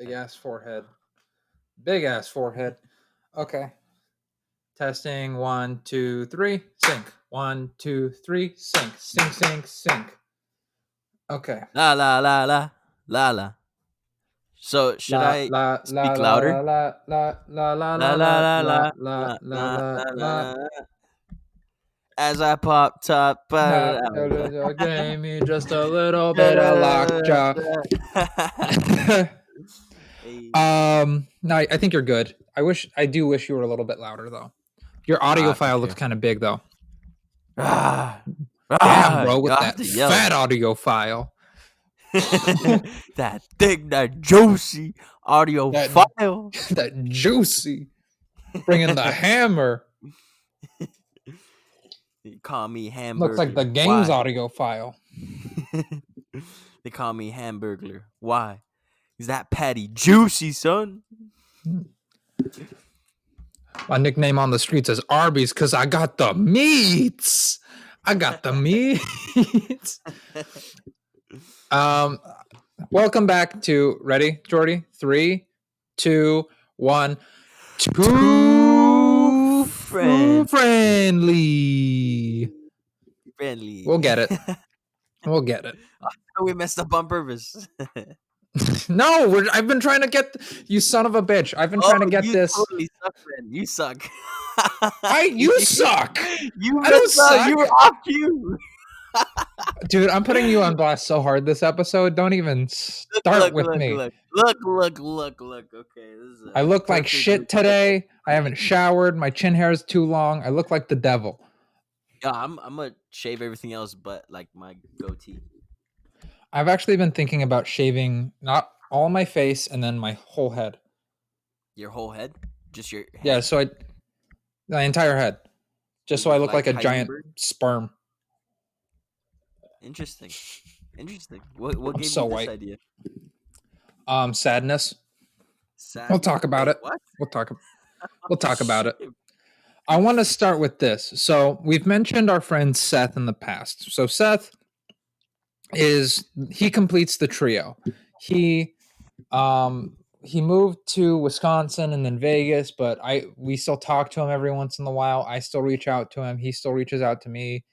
Big ass forehead. Big ass forehead. Okay. Testing 1, 2, 3. Sync. 1, 2, 3. Sync. Sync. Sync. Sync. Okay. La la la la la la. So should I speak louder? La la la la La la la la la la la la la la la la la. la. As I pop top. Gave me just a little bit of lockjaw. No, I think you're good. I do wish you were a little bit louder though. Your audio file looks kind of big though. Damn, bro, with that fat audio file. That thick, that juicy audio file. That juicy. Bringing the hammer. They call me Hamburger. Looks like the game's audio file. They call me Hamburglar. Why? Is that patty juicy, son? My nickname on the streets is Arby's because I got the meats. I got the meats. Welcome back to ready, Jordy? 3, 2, 1. Too friendly. We'll get it. We'll get it. We messed up on purpose. No, I've been trying to get you, son of a bitch. I've been trying to get this. Totally suck, man. You suck. You suck. I don't suck. You were off cue. Dude, I'm putting you on blast so hard this episode. Don't even start with me. Look. Okay, I look like shit today. I haven't showered. My chin hair is too long. I look like the devil. Yeah, I'm gonna shave everything else but like my goatee. I've actually been thinking about shaving not all my face and then my whole head. Your whole head? Just your head? Yeah, so my entire head. Just so I look like a giant sperm. Interesting. What gave you this idea? Sadness. We'll talk about it. What? We'll talk about it. I want to start with this. So we've mentioned our friend Seth in the past. So Seth he completes the trio. He moved to Wisconsin and then Vegas, but we still talk to him every once in a while. I still reach out to him. He still reaches out to me.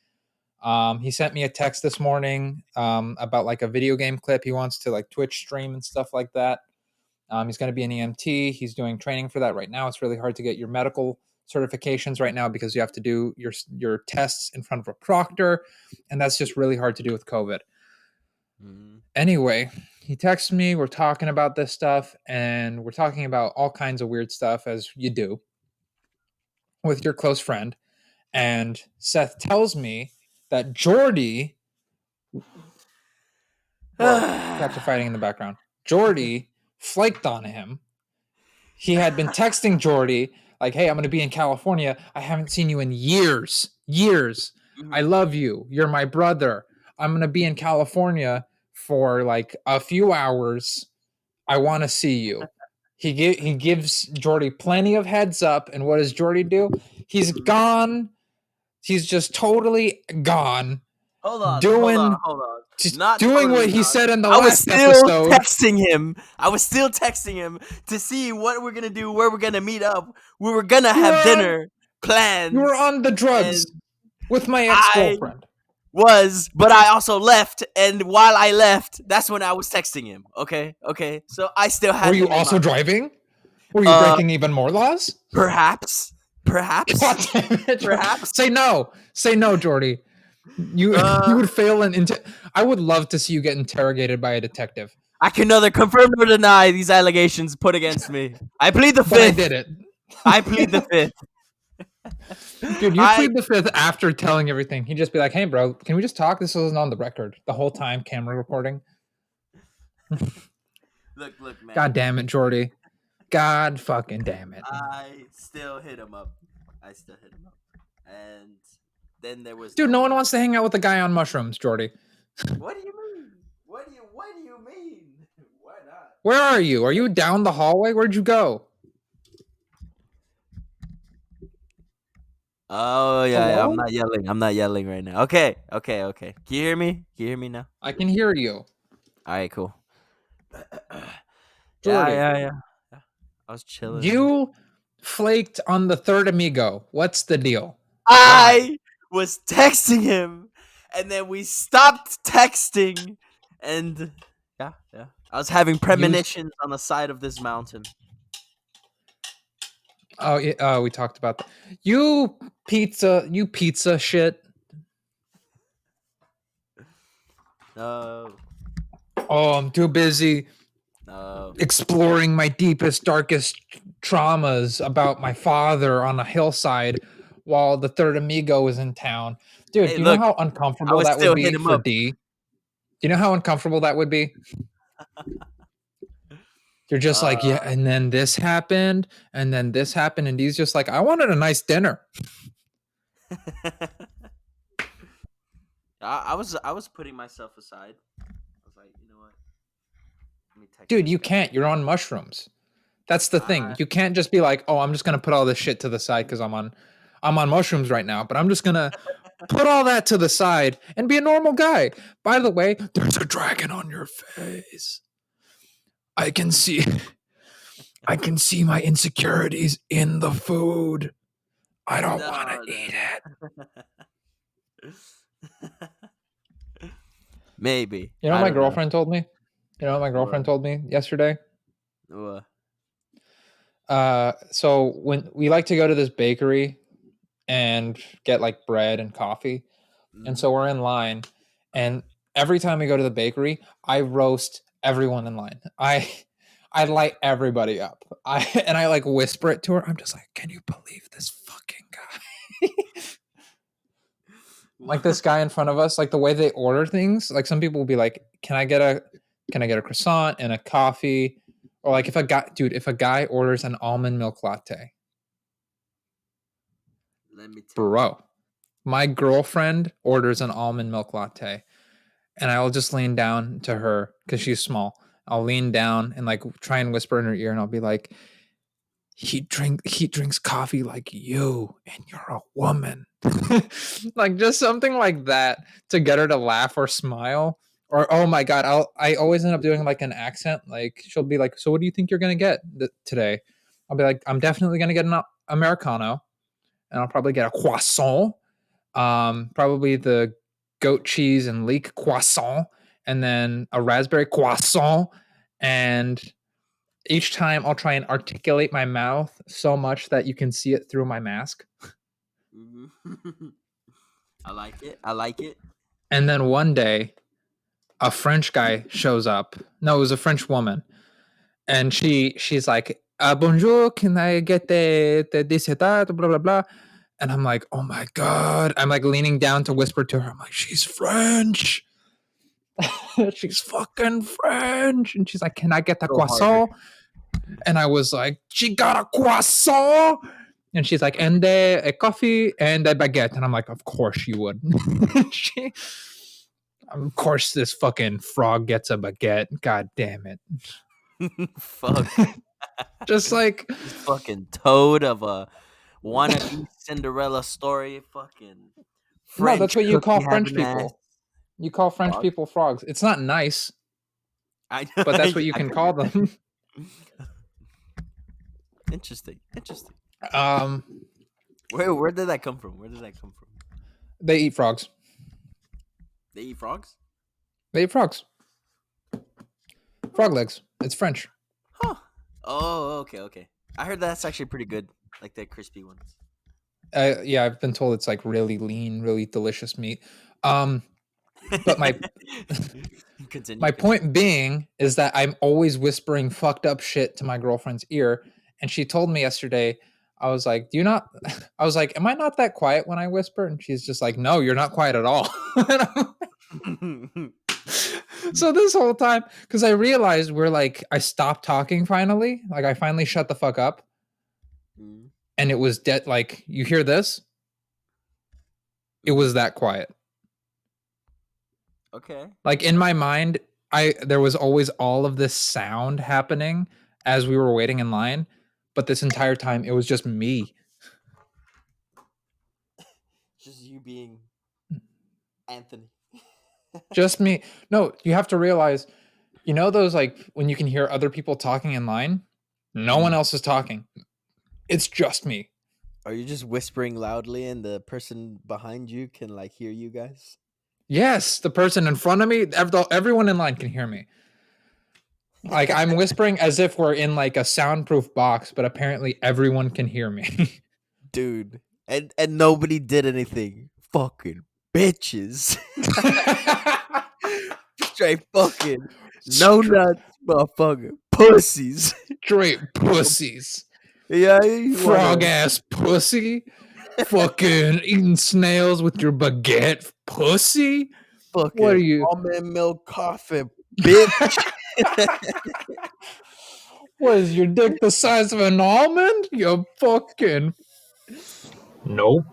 He sent me a text this morning about like a video game clip he wants to like Twitch stream and stuff like that. He's going to be an EMT. He's doing training for that right now. It's really hard to get your medical certifications right now because you have to do your tests in front of a proctor, and that's just really hard to do with COVID. Anyway, he texted me. We're talking about this stuff, and we're talking about all kinds of weird stuff, as you do with your close friend. And Seth tells me that Jordy, cats are fighting in the background. Jordy flaked on him. He had been texting Jordy like, "Hey, I'm going to be in California. I haven't seen you in years. I love you. You're my brother. I'm going to be in California for like a few hours. I want to see you." He gives Jordy plenty of heads up. And what does Jordy do? He's gone. He's just totally gone. Hold on. Doing what he said in the last episode. I was still texting him to see what we're going to do, where we're going to meet up. We were going to have dinner planned. You were on the drugs with my ex-girlfriend. But I also left, and while I left, that's when I was texting him. Okay. So I still had. Were you also driving? Were you breaking even more laws? Perhaps. God damn it, perhaps. Say no, Jordy. You would fail I would love to see you get interrogated by a detective. I can neither confirm nor deny these allegations put against me. I plead the fifth. But I did it. I plead the fifth. Dude, you plead the fifth after telling everything. He'd just be like, "Hey, bro, can we just talk? This wasn't on the record the whole time. Camera recording." Look, man. God damn it, Jordy. God fucking damn it. I still hit him up. And then there was... Dude, no one wants to hang out with the guy on mushrooms, Jordy. What do you mean? What do you mean? Why not? Where are you? Are you down the hallway? Where'd you go? Oh, yeah. Hello? I'm not yelling right now. Okay. Can you hear me now? I can hear you. All right, cool. Jordy, Yeah. I was chilling. you flaked on the third amigo. What's the deal? Why? I was texting him, and then we stopped texting, and yeah. I was having You premonitions on the side of this mountain. Oh, yeah, we talked about that. You pizza shit. No, Oh, I'm too busy no. exploring my deepest, darkest traumas about my father on a hillside while the third amigo is in town. Dude, Hey, do you know look, how I uncomfortable would that would still hit be him for up. D? Do you know how uncomfortable that would be? You're just Uh, like, yeah, and then this happened, and then this happened, and D's just like, I wanted a nice dinner. I was putting myself aside. I was like, you know what? Let me text Dude, this you guy. can't. You're on mushrooms. That's the thing. You can't just be like, "Oh, I'm just gonna put all this shit to the side because I'm on mushrooms right now." But I'm just gonna put all that to the side and be a normal guy. By the way, there's a dragon on your face. I can see. I can see my insecurities in the food. I don't want to No, eat no, it. no. Maybe. You know what I my don't know. girlfriend told me? You know what my What? girlfriend told me yesterday? What? So when we like to go to this bakery and get like bread and coffee, and Mm-hmm. so we're in line, and every time we go to the bakery, I roast everyone in line. I light everybody up. I like whisper it to her. I'm just like, can you believe this fucking guy? Like this guy in front of us, like the way they order things. Like some people will be like, can I get a croissant and a coffee? Or like if a guy orders an almond milk latte, Let me tell you. bro, my girlfriend orders an almond milk latte, and I'll just lean down to her because she's small. I'll lean down and like try and whisper in her ear, and I'll be like, he drinks coffee like you, and you're a woman." Like just something like that to get her to laugh or smile. Or oh my god, I always end up doing like an accent. Like she'll be like, "So what do you think you're gonna get today?" I'll be like, "I'm definitely gonna get an americano, and I'll probably get a croissant. Probably the goat cheese and leek croissant, and then a raspberry croissant, and each time I'll try and articulate my mouth so much that you can see it through my mask." Mm-hmm. I like it. I like it. And then one day, a French guy shows up. No, it was a French woman, and she's like, "Bonjour, can I get the this et that, blah blah blah." And I'm like, "Oh my god!" I'm like leaning down to whisper to her. I'm like, "She's French. She's fucking French." And she's like, "Can I get the Go harder. croissant?" And I was like, "She got a croissant." And she's like, "And a coffee and a baguette." And I'm like, "Of course you would." she, of course, this fucking frog gets a baguette. God damn it. Fuck. Just like, This fucking toad of a wannabe Cinderella story. Fucking no, that's French what you call cookie French having ass. people. You call French Frog. people frogs. It's not nice, I know. but that's what you I can call figured. them. Interesting. Interesting. um, Where did that come from? Where did that come from? they eat frogs. They eat frogs? They eat frogs. Frog legs. It's French. Huh. Oh, okay. I heard that's actually pretty good, like the crispy ones. Yeah, I've been told it's like really lean, really delicious meat. Um, but my Continue. point being is that I'm always whispering fucked up shit to my girlfriend's ear, and she told me yesterday. I was like, "Do you not?" I was like, "Am I not that quiet when I whisper?" And she's just like, "No, you're not quiet at all." So this whole time, because I realized I stopped talking finally, like I finally shut the fuck up, Mm, and it was dead. Like you hear this, it was mhm. that quiet. Okay. Like in my mind, there was always all of this sound happening as we were waiting in line, but this entire time it was just me. Just you being Anthony. Just me. No, you have to realize You know those like when you can hear other people talking in line? No one else is talking. It's just me. Are you just whispering loudly and the person behind you can like hear you guys? Yes, the person in front of me, everyone in line can hear me. Like I'm whispering as if we're in like a soundproof box, but apparently everyone can hear me. Dude. And nobody did anything. Fucking bitches. Straight fucking no nuts, motherfucking pussies. Straight pussies. Yeah, you Frog wanna ass pussy. Fucking eating snails with your baguette pussy. What are fucking you? almond milk coffee, bitch. What is your dick the size of an almond? You fucking. Nope.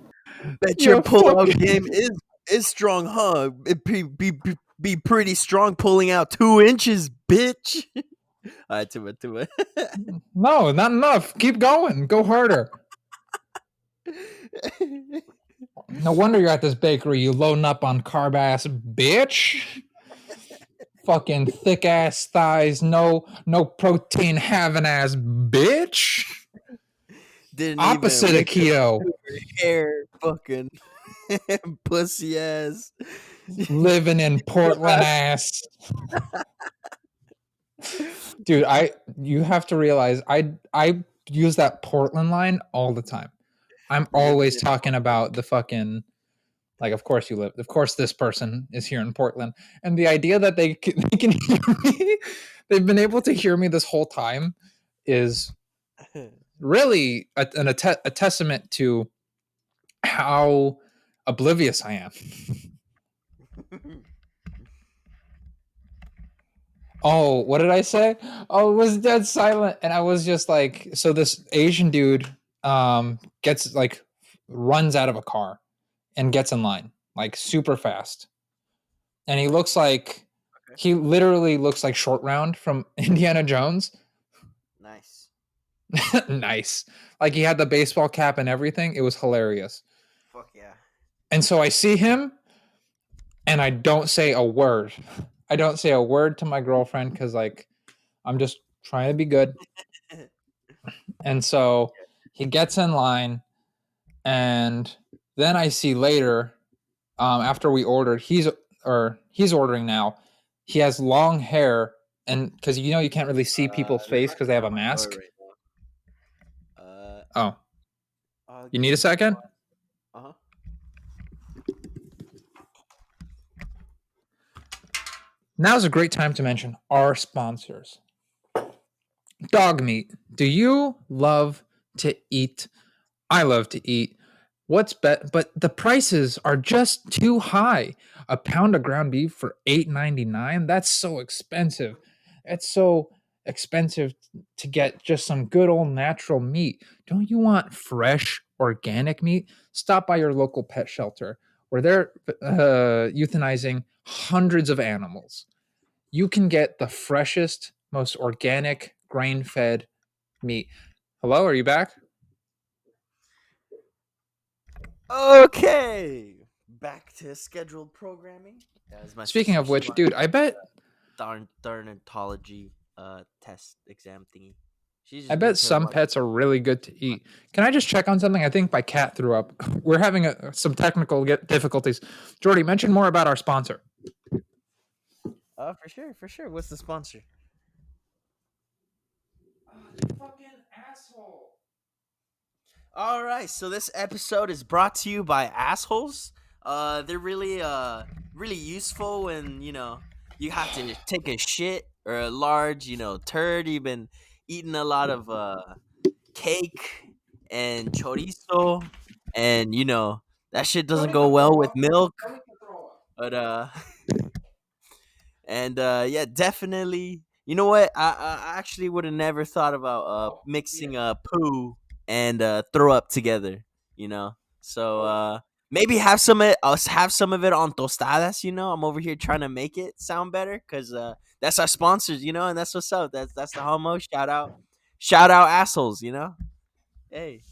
Bet your You pull-out fucking. game is strong, huh? It be pretty strong pulling out 2 inches, bitch. All right, too much. No, not enough. Keep going. Go harder. No wonder you're at this bakery, you loading up on carb ass bitch. Fucking thick ass thighs, no protein having ass bitch. Didn't even Opposite of wake up keto. to her hair, fucking pussy ass. Living in Portland ass. Dude, you have to realize I use that Portland line all the time. I'm Living always in talking Portland. about the fucking like of course you live of course this person is here in Portland and the idea that they can hear me they've been able to hear me this whole time is really a testament to how oblivious I am. Oh, what did I say? Oh, it was dead silent. And I was just like, so this Asian dude gets like runs out of a car and gets in line like super fast. And he looks like Okay. he literally looks like Short Round from Indiana Jones. Nice. Nice. Like he had the baseball cap and everything. It was hilarious. Fuck yeah. And so I see him and I don't say a word. I don't say a word to my girlfriend because like I'm just trying to be good. And so he gets in line, and then I see later, after we ordered, he's ordering now. He has long hair, and because you can't really see people's They're face because they knocking have on a my door mask. right now. Oh, you Give need me a second? uh-huh. Now's a great time to mention our sponsors. Dog meat. Do you love to eat? I love to eat. But the prices are just too high. A pound of ground beef for $8.99. That's so expensive. It's so expensive to get just some good old natural meat. Don't you want fresh organic meat? Stop by your local pet shelter where they're euthanizing hundreds of animals. You can get the freshest, most organic, grain-fed meat. Hello, are you back? Okay. Back to scheduled programming. As my Speaking sister, of she which, wants dude, I bet darnatology test exam thingy. She I just bet needs her some life. pets are really good to eat. Can I just check on something? I think my cat threw up. We're having some technical difficulties. Jordy, mention more about our sponsor. For sure. What's the sponsor? Fucking asshole. All right, so this episode is brought to you by assholes. They're really useful when you have to take a shit or a large turd. You've been eating a lot of cake and chorizo, and that shit doesn't Jordy go can well throw with up. milk. Jordy can throw up. But and yeah, definitely. You know what? I actually would have never thought about Oh, mixing yeah. poo and throw up together. You know, so Oh, maybe have have some of it on tostadas. I'm over here trying to make it sound better because that's our sponsors. And that's what's up. That's the homo. Shout out assholes. Hey,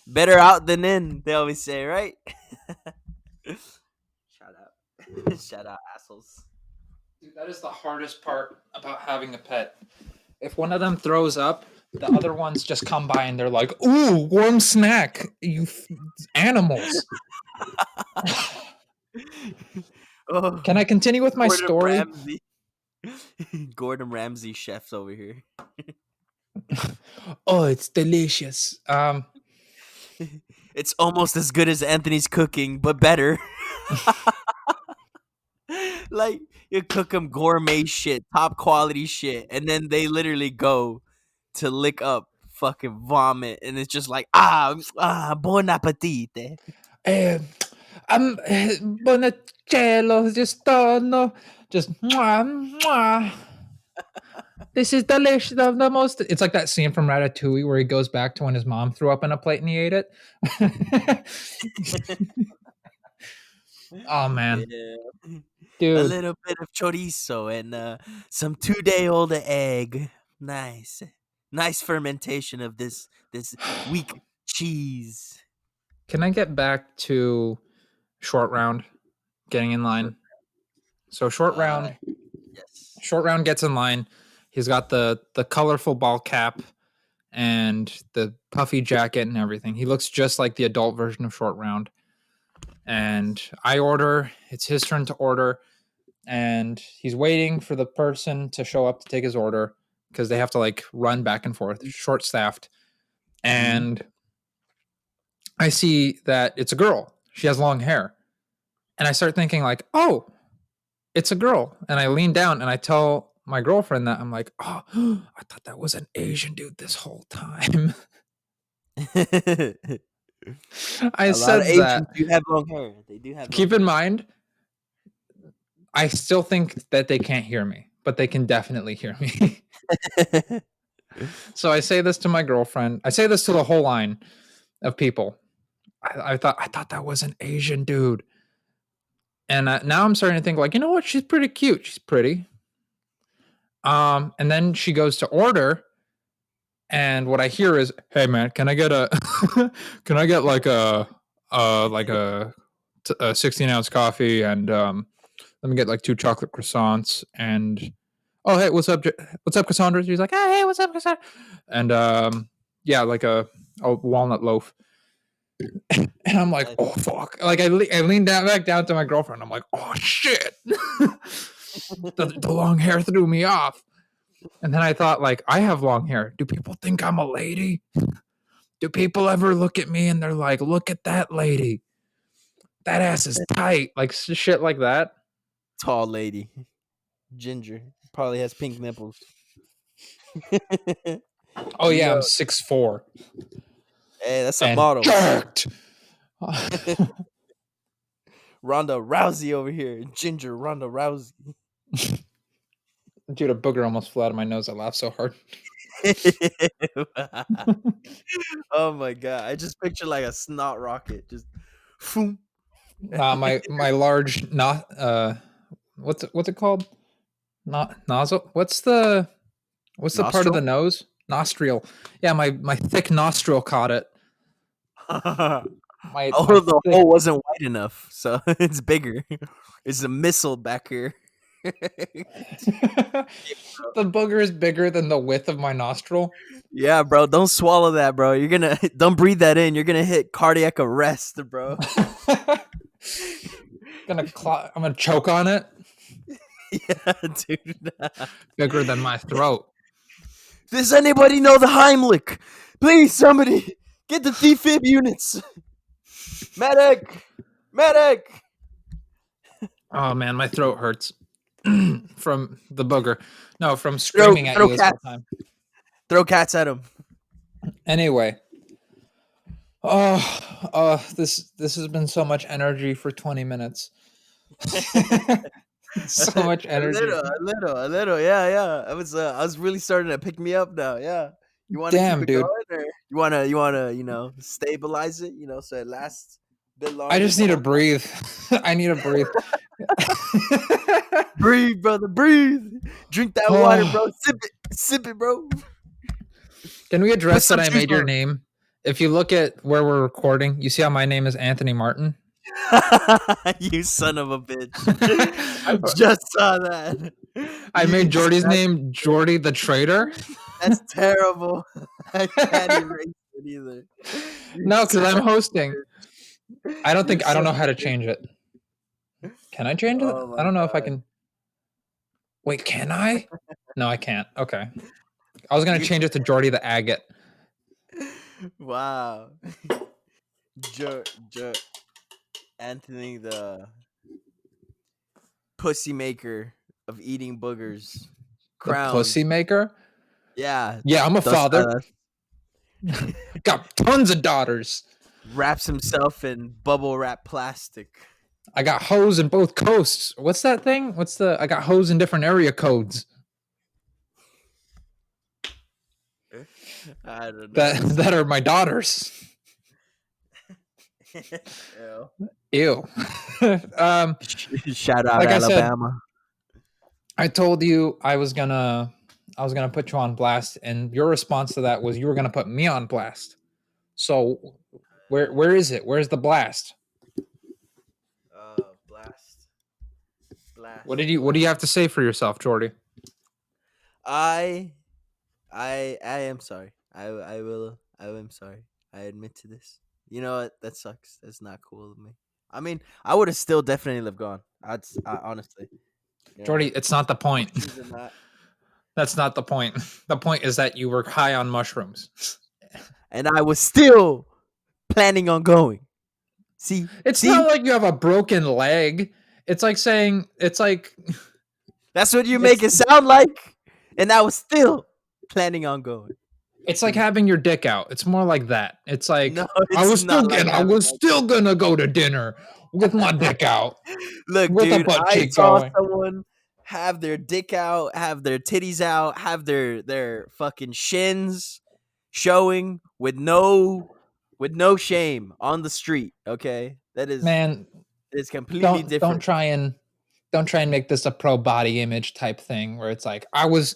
better out than in. They always say, right? Shout out, shout out assholes. Dude, that is the hardest part about having a pet. If one of them throws up, the other ones just come by and they're like, "Ooh, warm snack, animals." Oh, Can I continue with my Gordon story? Ramsay. Gordon Ramsay chefs over here. Oh, it's delicious. It's almost as good as Anthony's cooking, but better. Like you cook them gourmet shit, top quality shit, and then they literally go to lick up fucking vomit, and it's just like bon appetite. Eh, Bonicello, just no, just mwah, mwah. This is delicious. The most. It's like that scene from Ratatouille where he goes back to when his mom threw up in a plate and he ate it. Oh man, Yeah, a dude. little bit of chorizo and some 2-day-old egg. Nice fermentation of this weak cheese. Can I get back to short round getting in Sure. line? So Yes. short round gets in line. He's got the colorful ball cap and the puffy jacket and everything. He looks just like the adult version of short round. And I order. It's his turn to order, and he's waiting for the person to show up to take his order because they have to like run back and forth, short staffed. And I see that it's a girl. She has long hair. And I start thinking like, "Oh, it's a girl." And I lean down and I tell my girlfriend that I'm like, "Oh, I thought that was an Asian dude this whole time." A I lot of said Asians that. do have long hair. They do have long Keep in mind, I still think that they can't hear me, but they can definitely hear me. hair. So I say this to my girlfriend. I say this to the whole line of people. I thought that was an Asian dude, and now I'm starting to think like, you know what? She's pretty cute. She's pretty. And then she goes to order, and what I hear is, "Hey man, can I get a, can I get like a 16-ounce coffee and let me get like 2 chocolate croissants and oh hey what's up Cassandra?" She's like, hey what's up Cassandra? And yeah, like a walnut loaf. And I'm like, Nice. oh fuck! Like I leaned down back down to my girlfriend. I'm like, oh shit! The long hair threw me off. And then I thought, like, I have long hair. Do people think I'm a lady? Do people ever look at me and they're like, look at that lady? That ass is tight. Like shit like that. Tall lady, ginger, probably has pink nipples. Oh You yeah, know, I'm 6'4" hey, that's a and model. jerked. Ronda Rousey over here, ginger Ronda Rousey. Dude, a booger almost flew out of my nose. I laughed so hard. Oh my god! I just picture like a snot rocket, just. Phoom. My large not what's it called? Not nozzle. What's the part of Nostril. the nose? Nostril. Yeah, my thick nostril caught it. My Oh, the thick. hole wasn't wide enough, so it's bigger. It's a missile back here. The booger is bigger than the width of my nostril. Yeah, bro, don't swallow that, bro. You're gonna don't breathe that in. You're gonna hit cardiac arrest, bro. I'm gonna choke on it. Yeah, dude. Bigger than my throat. Does anybody know the Heimlich? Please, somebody get the defib units. Medic, medic. Oh man, my throat hurts from the booger. No, from Throw, screaming at throw you this whole cats. time. Throw cats at him. Anyway, this has been so much energy for 20 minutes. So much energy. A little. Yeah, yeah. I was really starting to pick me up now. Yeah. You want to keep Damn, it dude. going, or you want to stabilize it, so it lasts a bit longer. I just need to breathe. I need to breathe. Breathe, brother, breathe. Drink that water, bro. Sip it, bro. Can we address Put some that I juice made your on. name? If you look at where we're recording, you see how my name is Anthony Martin? You son of a bitch! I just saw that. I made Jordy's That's, name Jordy the Traitor. that's terrible. I can't erase it either. You No, because son I'm of hosting. you I don't son know of how to a bitch. change it. Can I change it? Oh I my don't know if I god. can. Wait, can I? No, I can't. Okay. I was gonna You change it to Jordy the Agate. wow. Jo, jo, Anthony the pussy maker of eating boogers. The Pussy Crowned. Maker. Yeah. Yeah, I'm a Dos father. caras. Got tons of daughters. Wraps himself in bubble wrap plastic. I got hoes in both coasts. What's that thing? I got hoes in different area codes. I don't know. That that are my daughters. Ew. Ew. um, Shout out like I said, Alabama. I told you I was gonna put you on blast, and your response to that was you were gonna put me on blast. So where is it? Where's the blast? Blast. What Blast. did you what do you have to say for yourself, Jordy? I I am sorry. I am sorry. I admit to this. You know what? That sucks. That's not cool of me. I mean, I would have still definitely lived gone. Honestly, you know, Jordy, it's not the point. mushrooms or not. That's not the point. The point is that you were high on mushrooms. And I was still planning on going. See, It's not see, like you have a broken leg. It's like that's what you make it's it sound like. And I was still planning on going. it's like See, having your dick out. It's more like that. It's no, like it's not like I having was like still gonna go to dinner with my dick out, look, with a dude, butt I cheek saw going. someone have their dick out, have their titties out, have their fucking shins showing with no shame on the street. Okay, that Man, is completely don't different. don't try and make this a pro body image type thing where it's like I was,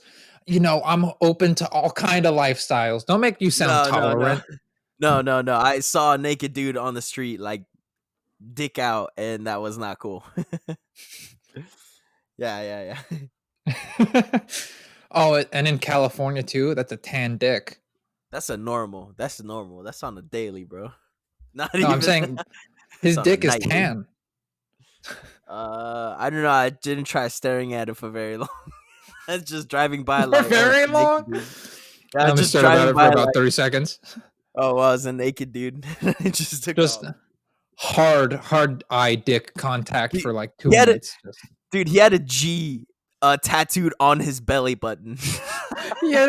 I'm open to all kind of lifestyles. Don't make you sound No, no, no, tolerant. no. I saw a naked dude on the street, like dick out, and that was not cool. Yeah. Oh, and in California too, that's a tan dick. That's a normal. That's normal. That's on a daily, bro. Not No, I'm even. saying It's his on a dick is nightly. tan. I don't know. I didn't try staring at it for very long. I was just driving by, For like, oh, it's very a naked long. dude. I Yeah, only just stared about driving it for by, about like, 30 seconds. oh, well, it's a naked dude. I just took Just off. hard eye dick contact He, for like he 2 had a minutes. Just dude. He had a G tattooed on his belly button. yeah.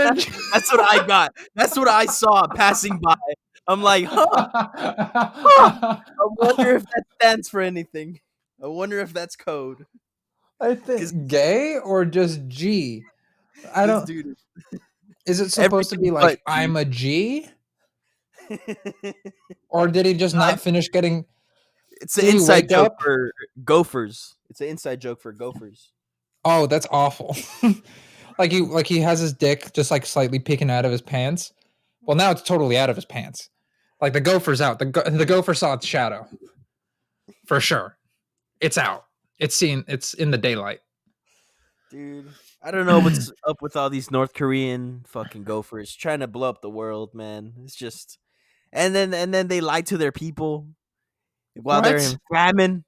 That's what I got. That's what I saw passing by. I'm like, huh. I wonder if that stands for anything. I wonder if that's code. I Because think gay or just G. I this don't. dude Is it supposed to everything be but like G. I'm a G, or did he just not finish getting? It's an Did he inside wake joke up? for Gophers. It's an inside joke for Gophers. Oh, that's awful. Like he has his dick just like slightly peeking out of his pants. Well, now it's totally out of his pants. Like the gopher's out. The gopher saw its shadow for sure. It's out. It's seen. It's in the daylight. Dude, I don't know what's up with all these North Korean fucking Gophers trying to blow up the world, man. It's just and then they lie to their people while they're What? in famine.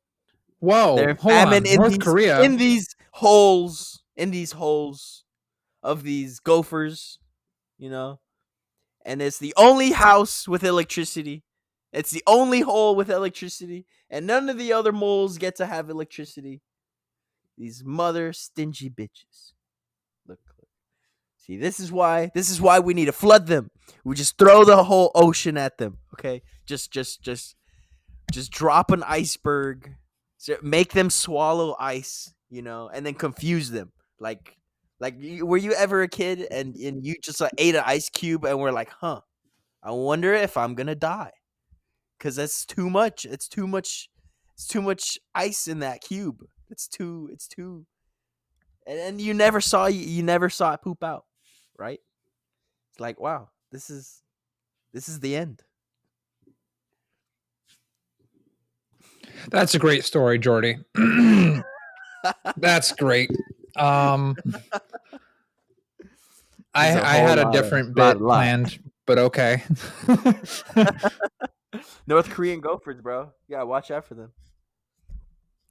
They're Whoa! in Hold famine on. North Korea. in these holes of these Gophers, you know. And it's the only house with electricity. It's the only hole with electricity, and none of the other moles get to have electricity. These mother stingy bitches. Look. See, this is why we need to flood them. We just throw the whole ocean at them, okay? Just drop an iceberg, make them swallow ice, and then confuse them. Were you ever a kid and you just like ate an ice cube and were like, "Huh, I wonder if I'm gonna die," because that's too much. It's too much. It's too much ice in that cube. It's too. It's too. And you never saw it poop out, right? It's like, wow, this is the end. That's a great story, Jordy. That's great. There's a I whole had a lot of different bit planned, but okay. North Korean Gophers, bro. Yeah, watch out for them.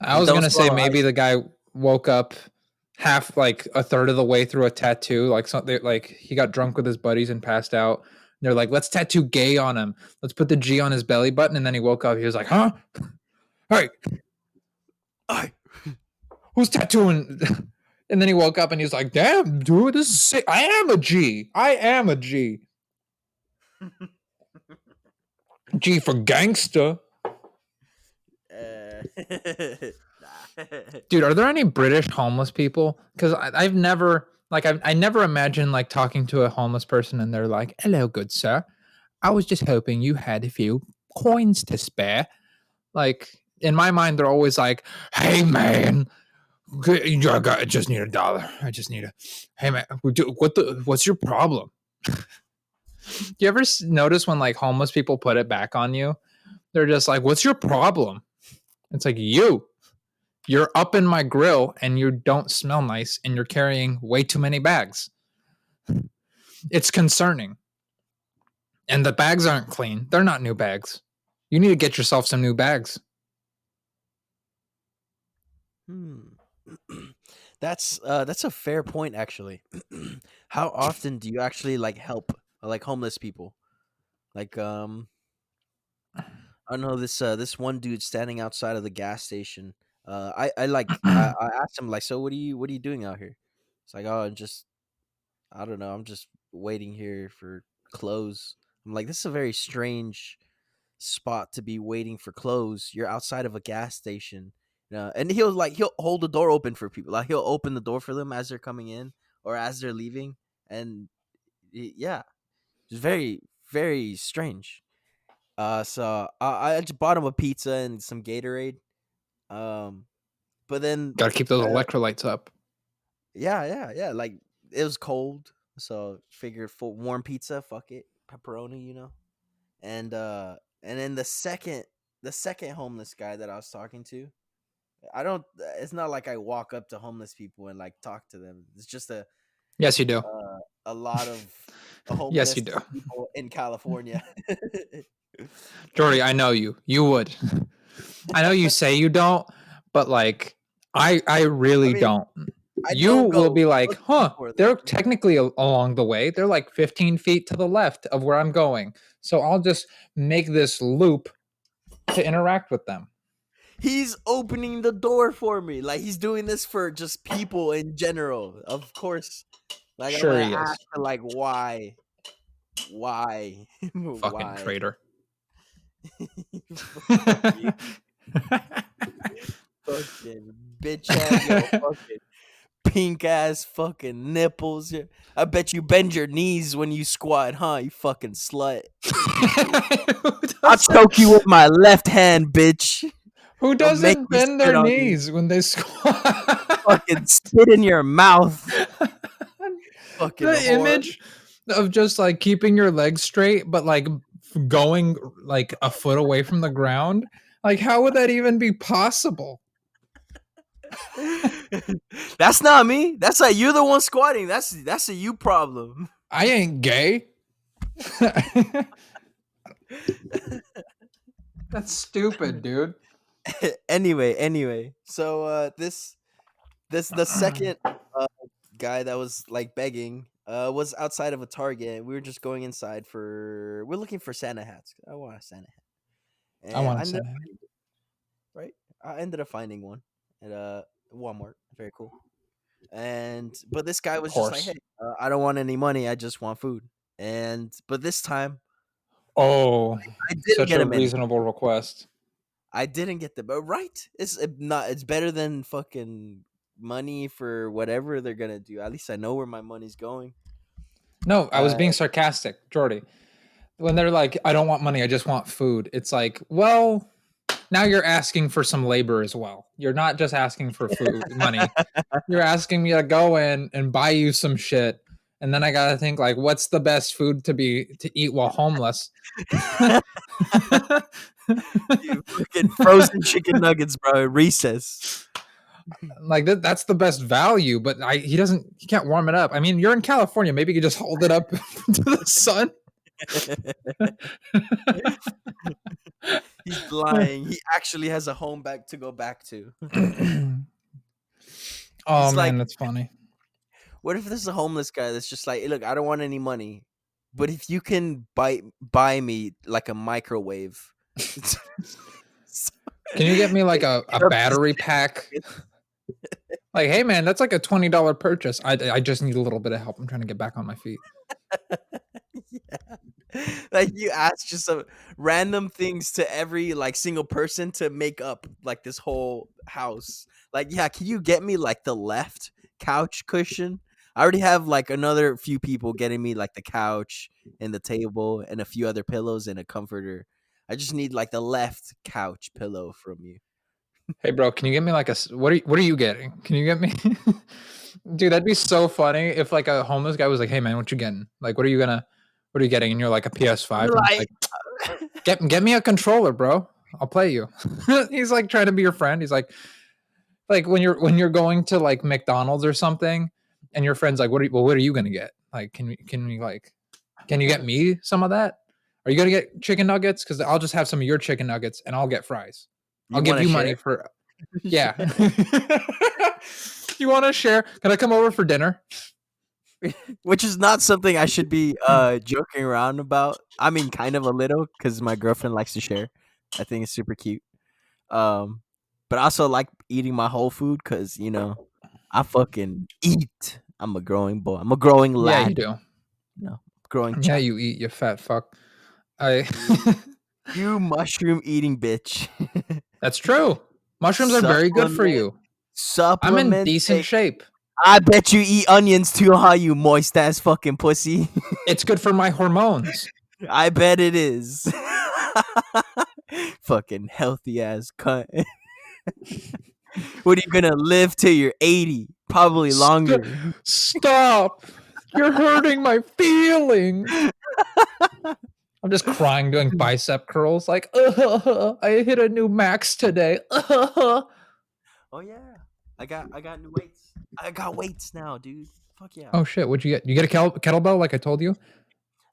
I And was don't gonna say swallow maybe ice. the guy woke up half, like a third of the way through a tattoo, like something, like he got drunk with his buddies and passed out. They're like, let's tattoo gay on him. Let's put the G on his belly button. And then he woke up. He was like, huh? Hey, Aye. who's tattooing? And then he woke up and he was like, damn, dude, this is sick. I am a G. I am a G. G for gangster. Dude, are there any British homeless people? Because I've never, like, I never imagined, like, talking to a homeless person and they're like, hello, good sir. I was just hoping you had a few coins to spare. Like, in my mind, they're always like, hey, man, I just need $1. I just need hey, man, what's your problem? Do you ever notice when, like, homeless people put it back on you? They're just like, what's your problem? It's like, you're up in my grill and you don't smell nice and you're carrying way too many bags. It's concerning. And the bags aren't clean. They're not new bags. You need to get yourself some new bags. That's a fair point, actually. How often do you actually like help like homeless people? Like I don't know, this one dude standing outside of the gas station. I asked him like, so what are you doing out here? It's like, oh, I don't know, I'm just waiting here for clothes. I'm like, this is a very strange spot to be waiting for clothes. You're outside of a gas station. And he'll hold the door open for people. Like he'll open the door for them as they're coming in or as they're leaving. And yeah, it's very, very strange. I just bought him a pizza and some Gatorade. Um, but then Got to keep those electrolytes up. yeah. Like it was cold, so figured for warm pizza, fuck it, pepperoni, and then the second homeless guy that I was talking to, I don't. It's not like I walk up to homeless people and like talk to them. It's just Yes, you do. a lot of Yes, homeless you do. people in California. Jordy, I know you. You would. I know you say you don't, but like I really I mean, don't. I You don't will go be like, looking huh, for them. they're technically along the way. They're like 15 feet to the left of where I'm going. So I'll just make this loop to interact with them. He's opening the door for me. Like he's doing this for just people in general. Of course. Like I'm Sure gonna he is. ask her like why? Why? Fucking Why? traitor. Fuck you. Fucking bitch ass, yo, fucking pink ass fucking nipples. I bet you bend your knees when you squat, huh? You fucking slut. I'll choke you with my left hand, bitch. Who I'll make doesn't you bend sit their on me. knees when they squat? Fucking spit in your mouth. Fucking The whore. image of just like keeping your legs straight, but like going like a foot away from the ground. Like, how would that even be possible? That's not me. That's like you're the one squatting. That's a you problem. I ain't gay. That's stupid, dude. Anyway. So this the second guy that was like begging was outside of a Target. We were just going inside we're looking for Santa hats. I want a Santa hat. I And want I to say ended up that. finding right? I ended up finding one at Walmart. Very cool. But this guy Of was just like, course. "Hey, I don't want any money. I just want food." But this time Oh, I didn't such get a him any. reasonable request. I didn't get the but right. It's better than fucking money for whatever they're gonna do. At least I know where my money's going. No, I was Uh, being sarcastic, Jordy. When they're like, I don't want money, I just want food. It's like, well, now you're asking for some labor as well. You're not just asking for food money. You're asking me to go in and buy you some shit And then I gotta think like, what's the best food to eat while homeless? You fucking frozen chicken nuggets, bro. Recess. Like that's the best value, but he can't warm it up. I mean, you're in California, maybe you could just hold it up to the sun. He's lying. He actually has a home back to go back to. Oh He's like, man, that's funny. what if there's a homeless guy that's just like, look, I don't want any money, but if you can buy me like a microwave. Can you get me like a battery pack? Like, hey man, that's like a $20 purchase. I just need a little bit of help. I'm trying to get back on my feet. Yeah. Like you ask just some random things to every like single person to make up like this whole house. Like, yeah, can you get me like the left couch cushion? I already have like another few people getting me like the couch and the table and a few other pillows and a comforter. I just need like the left couch pillow from you. Hey bro, can you get me like what are you getting? Can you get me Dude, that'd be so funny if like a homeless guy was like, "Hey man, what you getting? Like what are you getting?" And you're like a PS5 and he's Like, like, "Get me a controller, bro. I'll play you." He's like trying to be your friend. He's like when you're going to like McDonald's or something and your friend's like, what are you going to get? Like can you get me some of that? Are you going to get chicken nuggets cuz I'll just have some of your chicken nuggets and I'll get fries. I'll you give want to you share? money for yeah. You want to share? Can I come over for dinner? Which is not something I should be joking around about. I mean, kind of a little because my girlfriend likes to share. I think it's super cute. Um, but I also like eating my whole food because I fucking eat. I'm a growing boy. I'm a growing Yeah, you lad. do. Growing Yeah, child. you eat, you fat fuck. I You mushroom eating bitch. That's true. Mushrooms are very good for Supplement, you. I'm in supplement. decent shape. I bet you eat onions too, huh? You moist ass fucking pussy. It's good for my hormones. I bet it is. Fucking healthy ass cunt. What are you gonna live till you're 80? Probably longer. Stop. You're hurting my feelings. I'm just crying doing bicep curls like, I hit a new max today. Oh yeah, I got new weights. I got weights now, dude. Fuck yeah. Oh shit, what'd you get? You get a kettlebell like I told you?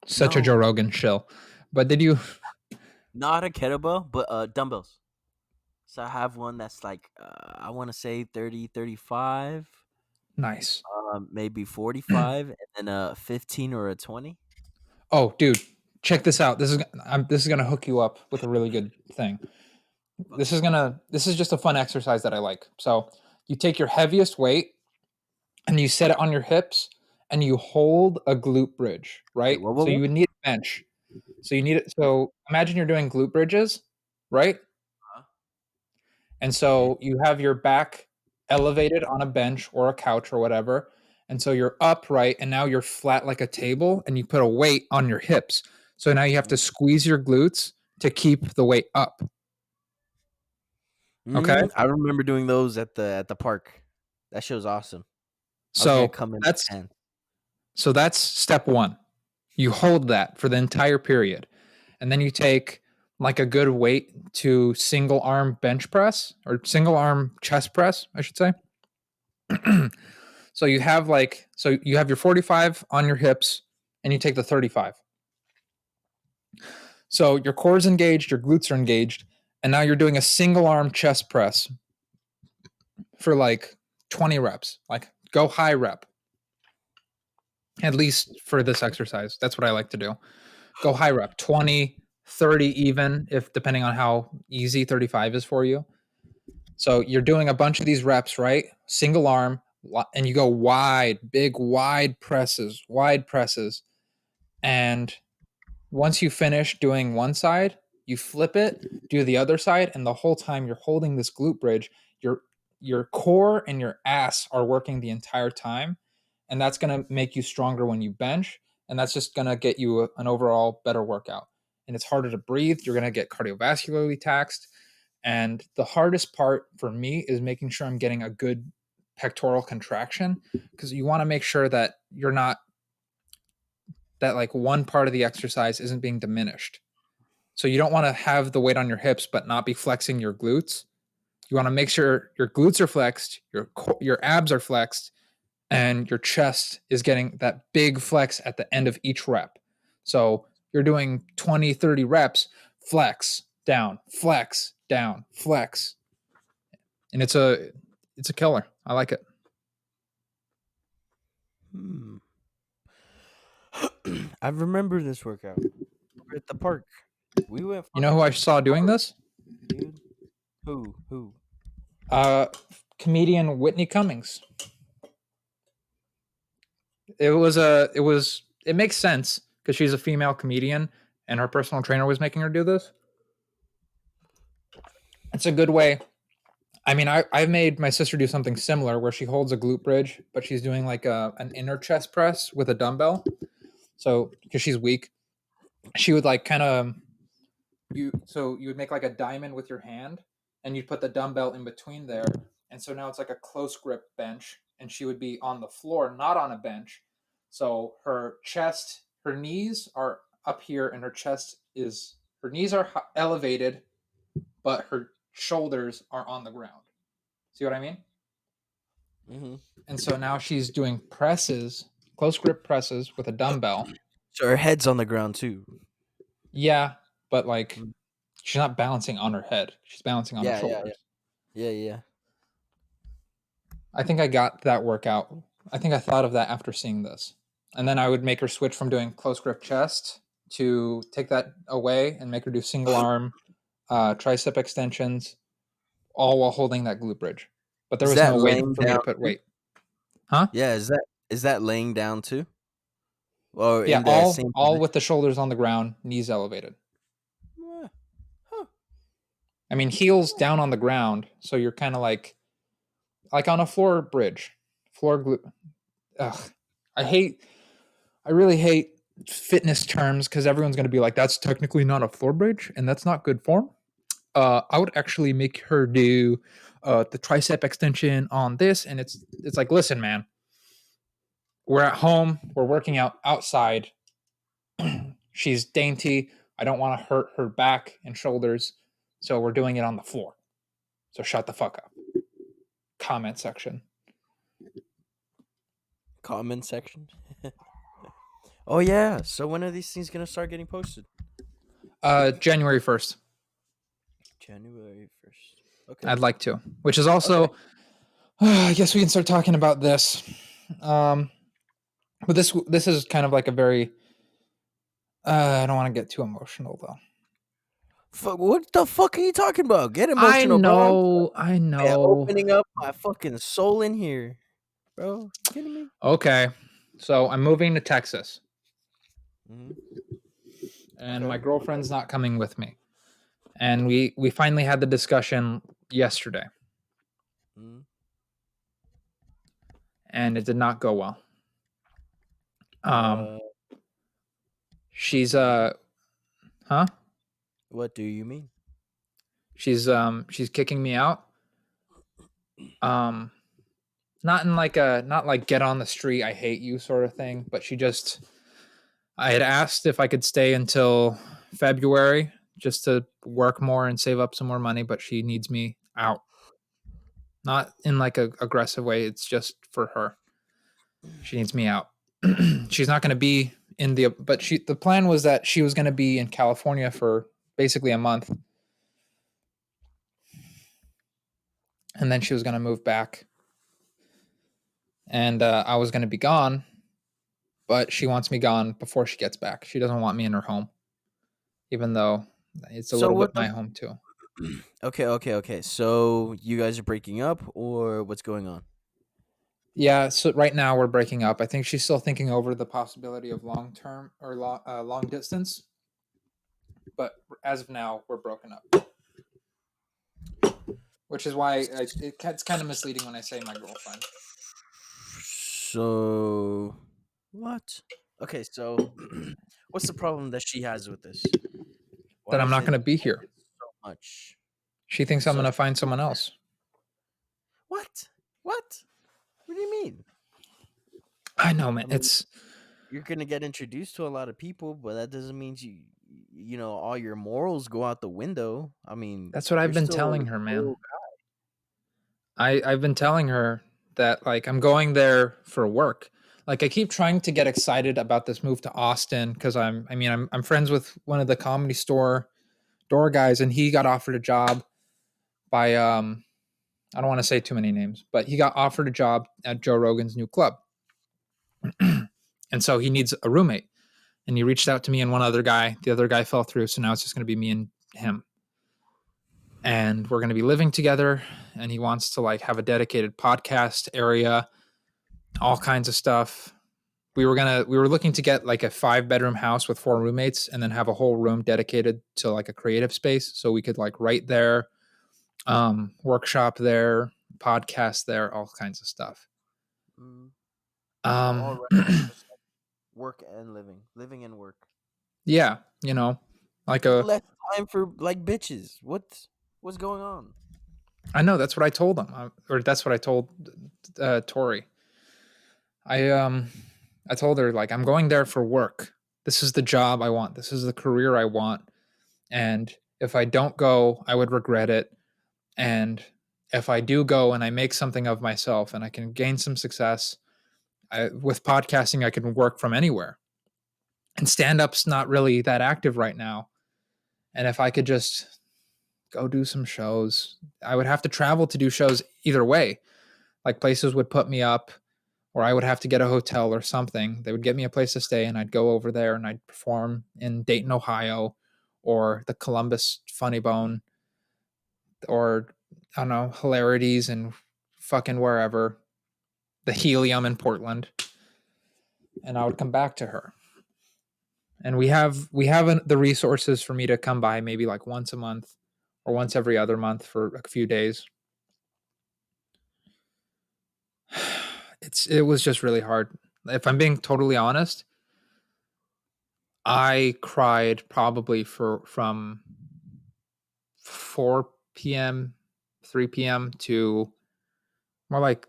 Such a No, Joe Rogan shill. But did you not a kettlebell, but dumbbells. So I have one that's like I want to say 30, 35, nice. maybe 45, and then a 15 or a 20. Oh, dude, check this out. This is gonna hook you up with a really good thing. This is just a fun exercise that I like. So you take your heaviest weight and you set it on your hips and you hold a glute bridge, Wait, right? what? So What? you would need a bench. So you need it. So imagine you're doing glute bridges, right? Huh? And Okay. so you have your back elevated on a bench or a couch or whatever. And so you're upright and now you're flat like a table and you put a weight on your hips. So now you have to squeeze your glutes to keep the weight up. Okay? I remember doing those at the park. That shit was awesome. I was gonna So come in that's and that's step 1. You hold that for the entire period. And then you take like a good weight to single arm bench press or single arm chest press, I should say. So you have your 45 on your hips and you take the 35. So your core is engaged, your glutes are engaged, and now you're doing a single arm chest press for like 20 reps. Like go high rep. At least for this exercise. That's what I like to do. Go high rep, 20, 30 even if depending on how easy 35 is for you. So you're doing a bunch of these reps, right? Single arm and you go wide, big wide presses. And once you finish doing one side, you flip it, do the other side, and the whole time you're holding this glute bridge, your core and your ass are working the entire time, and that's going to make you stronger when you bench, and that's just going to get you an overall better workout. And it's harder to breathe, you're going to get cardiovascularly taxed, and the hardest part for me is making sure I'm getting a good pectoral contraction because you want to make sure that you're not that like one part of the exercise isn't being diminished. So you don't want to have the weight on your hips but not be flexing your glutes. You want to make sure your glutes are flexed, your abs are flexed, and your chest is getting that big flex at the end of each rep. So you're doing 20, 30 reps, flex, down, flex, down, flex. And it's a killer. I like it. I remember this workout. We're at the park. We went You know who I saw doing this? dude. Who? Uh Comedian Whitney Cummings. It makes sense because she's a female comedian and her personal trainer was making her do this. It's a good way. I mean, I've made my sister do something similar where she holds a glute bridge, but she's doing like an inner chest press with a dumbbell. So because she's weak, she would like kind of you would make like a diamond with your hand and you'd put the dumbbell in between there. And so now it's like a close grip bench and she would be on the floor, not on a bench. So her knees are up here and her knees are elevated, but her shoulders are on the ground. See what I mean? Mm-hmm. And so now she's doing presses, close grip presses with a dumbbell. So her head's on the ground too. Yeah, but like she's not balancing on her head. She's balancing on her shoulders. Yeah. I think I got that workout. I think I thought of that after seeing this. And then I would make her switch from doing close grip chest to take that away and make her do single arm tricep extensions, all while holding that glute bridge. But there was no way for me to put weight. Huh? Yeah, is that laying down too? Or Yeah, in the same all with the shoulders on the ground, knees elevated. Huh. I mean, heels down on the ground, so you're kind of like on a floor bridge, floor glute. Ugh, I really hate fitness terms because everyone's going to be like, that's technically not a floor bridge and that's not good form. I would actually make her do the tricep extension on this, and it's like, listen, man, we're at home, we're working out outside. She's dainty. I don't want to hurt her back and shoulders, so we're doing it on the floor. So shut the fuck up. Comment section. Comment section. Oh yeah. So when are these things gonna start getting posted? January 1st. January 1st. Okay. I'd like to. Which is also okay. I guess we can start talking about this. But this is kind of like a very I don't want to get too emotional though. What the fuck are you talking about? Get emotional, bro. I know. Man, opening up my fucking soul in here, bro. You kidding me? Okay, so I'm moving to Texas, Mm-hmm. and my girlfriend's not coming with me. And we finally had the discussion yesterday, and it did not go well. She's huh? What do you mean? She's kicking me out. Not in like not like get on the street, I hate you sort of thing, but I had asked if I could stay until February just to work more and save up some more money, but she needs me out. Not in like a aggressive way, it's just for her. She needs me out. She's not going to be in the plan was that she was going to be in California for basically a month. And then she was going to move back. And I was going to be gone, but she wants me gone before she gets back. She doesn't want me in her home, even though it's a little bit my home too. Okay. So you guys are breaking up, or what's going on? Yeah, so right now we're breaking up. I think she's still thinking over the possibility of long-term or long distance. But as of now, we're broken up. Which is why it's kind of misleading when I say my girlfriend. So, what? Okay, so what's the problem that she has with this? That I'm not going to be here. So much. She thinks I'm going to find someone else. What? What do you mean? I know, man. It's you're gonna get introduced to a lot of people, but that doesn't mean you know all your morals go out the window. I mean, That's what you're I've been still telling her, a man. loyal I've been telling her that like I'm going there for work. Like I keep trying to get excited about this move to Austin because I'm friends with one of the Comedy Store door guys, and he got offered a job by I don't want to say too many names, but he got offered a job at Joe Rogan's new club. And so he needs a roommate. And he reached out to me and one other guy. The other guy fell through, so now it's just going to be me and him. And we're going to be living together, and he wants to like have a dedicated podcast area, all kinds of stuff. We were looking to get like a 5-bedroom house with 4 roommates and then have a whole room dedicated to like a creative space so we could like write there, workshop there, podcast there, all kinds of stuff. guy. All Um right, just like work and living and work. yeah, like a Less time for like bitches. What's going on? I know that's what I told him, or that's what I told Tori. I um I told her like I'm going there for work. This is the job I want. This is the career I want. And if I don't go, I would regret it. And if I do go and I make something of myself and I can gain some success, with podcasting, I can work from anywhere. And stand up's not really that active right now. And if I could just go do some shows, I would have to travel to do shows either way. Like places would put me up, or I would have to get a hotel or something. They would get me a place to stay, and I'd go over there and I'd perform in Dayton, Ohio, or the Columbus Funny Bone, or I don't know, Hilarities and fucking wherever, the Helium in Portland, and I would come back to her. And we have the resources for me to come by maybe like once a month or once every other month for a few days. It was just really hard. If I'm being totally honest, I cried probably from 4 p.m., 3 p.m. to more like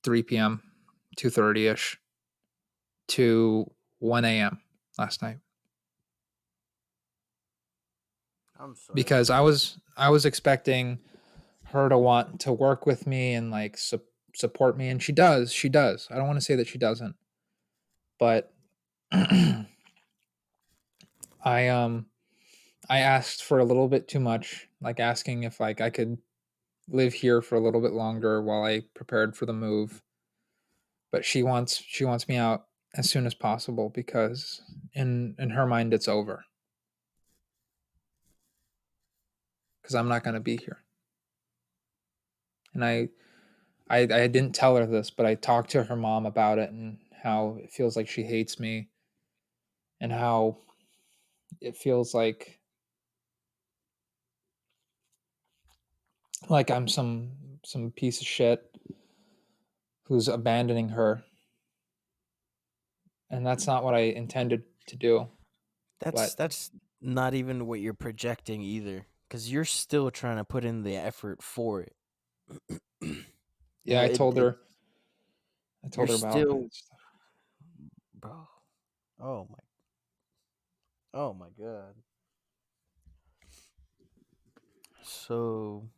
3 p.m., 2:30 ish to 1 a.m. last night I'm sorry to because I hear that. was I was expecting her to want to work with me and like support me, and she does. I don't want to say that she doesn't, but I um I asked for a little bit too much, like asking if like I could live here for a little bit longer while I prepared for the move. But she wants me out as soon as possible because in her mind it's over because I'm not going to be here. And I didn't tell her this, but I talked to her mom about it and how it feels like she hates me and how it feels like I'm some piece of shit who's abandoning her, and that's not what I intended to do. But That's not even what you're projecting either, because you're still trying to put in the effort for it. yeah, I told It her I you're told her about still, that stuff. bro. Oh my, oh my god. So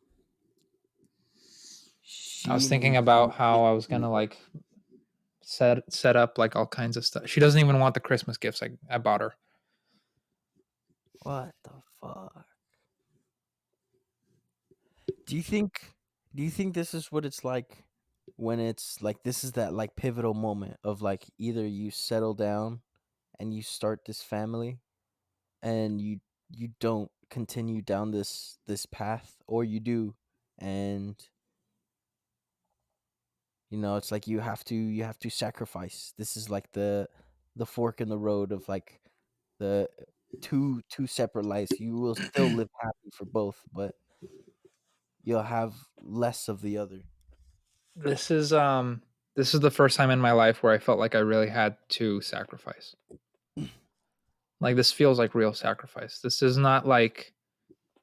I was she thinking needs you about to how I was do gonna what? like set up like all kinds of stuff. She doesn't even want the Christmas gifts I bought her. What the fuck? Do you think do you think this is what it's like when it's like this is that like pivotal moment of like either you settle down and you start this family and you don't continue down this path, or you do, and you know it's like you have to sacrifice. This is like the fork in the road of like the two separate lives. You will still live happy for both, but you'll have less of the other. This is this is the first time in my life where I felt like I really had to sacrifice. Like this feels like real sacrifice. This is not like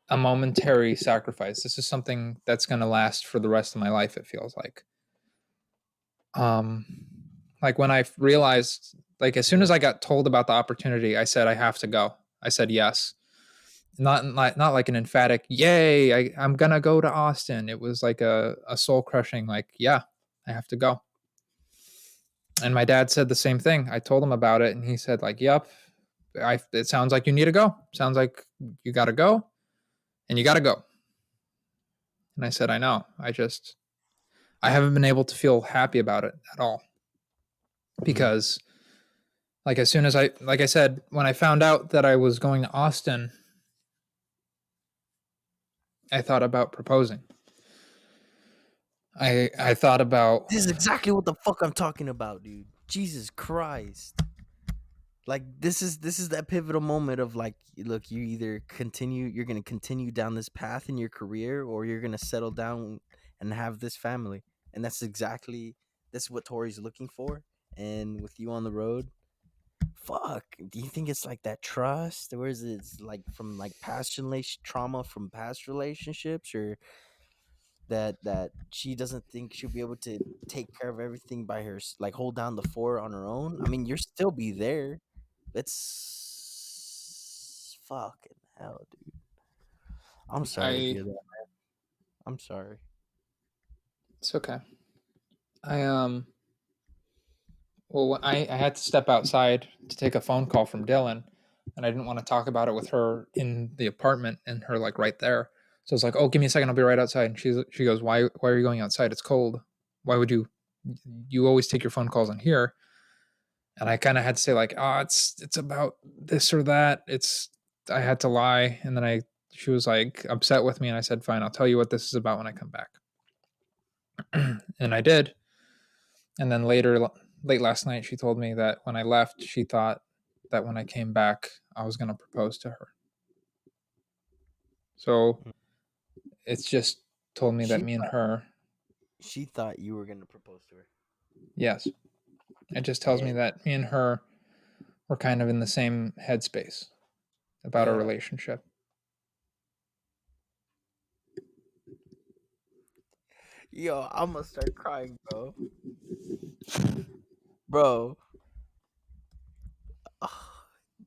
a momentary sacrifice. This is something that's going to last for the rest of my life, it feels like. Um like when I realized Like as soon Yeah. as I got told about the opportunity, I said I have to go. I said yes. Not like an emphatic yay, I'm gonna go to Austin. It was like a soul crushing like, yeah, I have to go. And my dad said the same thing. I told him about it and he said like, yep, it sounds like you need to go. Sounds like you got to go and you got to go. And I said, I know. I haven't been able to feel happy about it at all Mm. because like as soon as like I said, when I found out that I was going to Austin, I thought about proposing. I thought about This is exactly what the fuck I'm talking about, dude. Jesus Christ. Like this is that pivotal moment of like, look, you're gonna continue down this path in your career, or you're gonna settle down and have this family. And that's what Tori's looking for. And with you on the road, fuck. Do you think it's like that trust? Or is it like from like trauma from past relationships, or that she doesn't think she'll be able to take care of everything by her, like hold down the fort on her own? I mean, you'll still be there. It's fucking hell, dude. I'm sorry to I hear that. I'm sorry. it's okay. I well I had to step outside to take a phone call from Dylan and I didn't want to talk about it with her in the apartment and her like right there. So I was like, "Oh, give me a second, I'll be right outside." And she goes, "Why are you going outside? It's cold. Why would you always take your phone calls in here?" And I kind of had to say like, "Oh, it's about this or that." I had to lie and then I she was like upset with me and I said, "Fine, I'll tell you what this is about when I come back." And I did. And then late last night, she told me that when I left, she thought that when I came back, I was going to propose to her. So Mm. it's just told me that She me and thought her, she thought you were gonna propose to her. yes, it just tells me And that me and her were kind of in the same headspace about our yeah, relationship. yo, I'm gonna start crying, bro. Bro,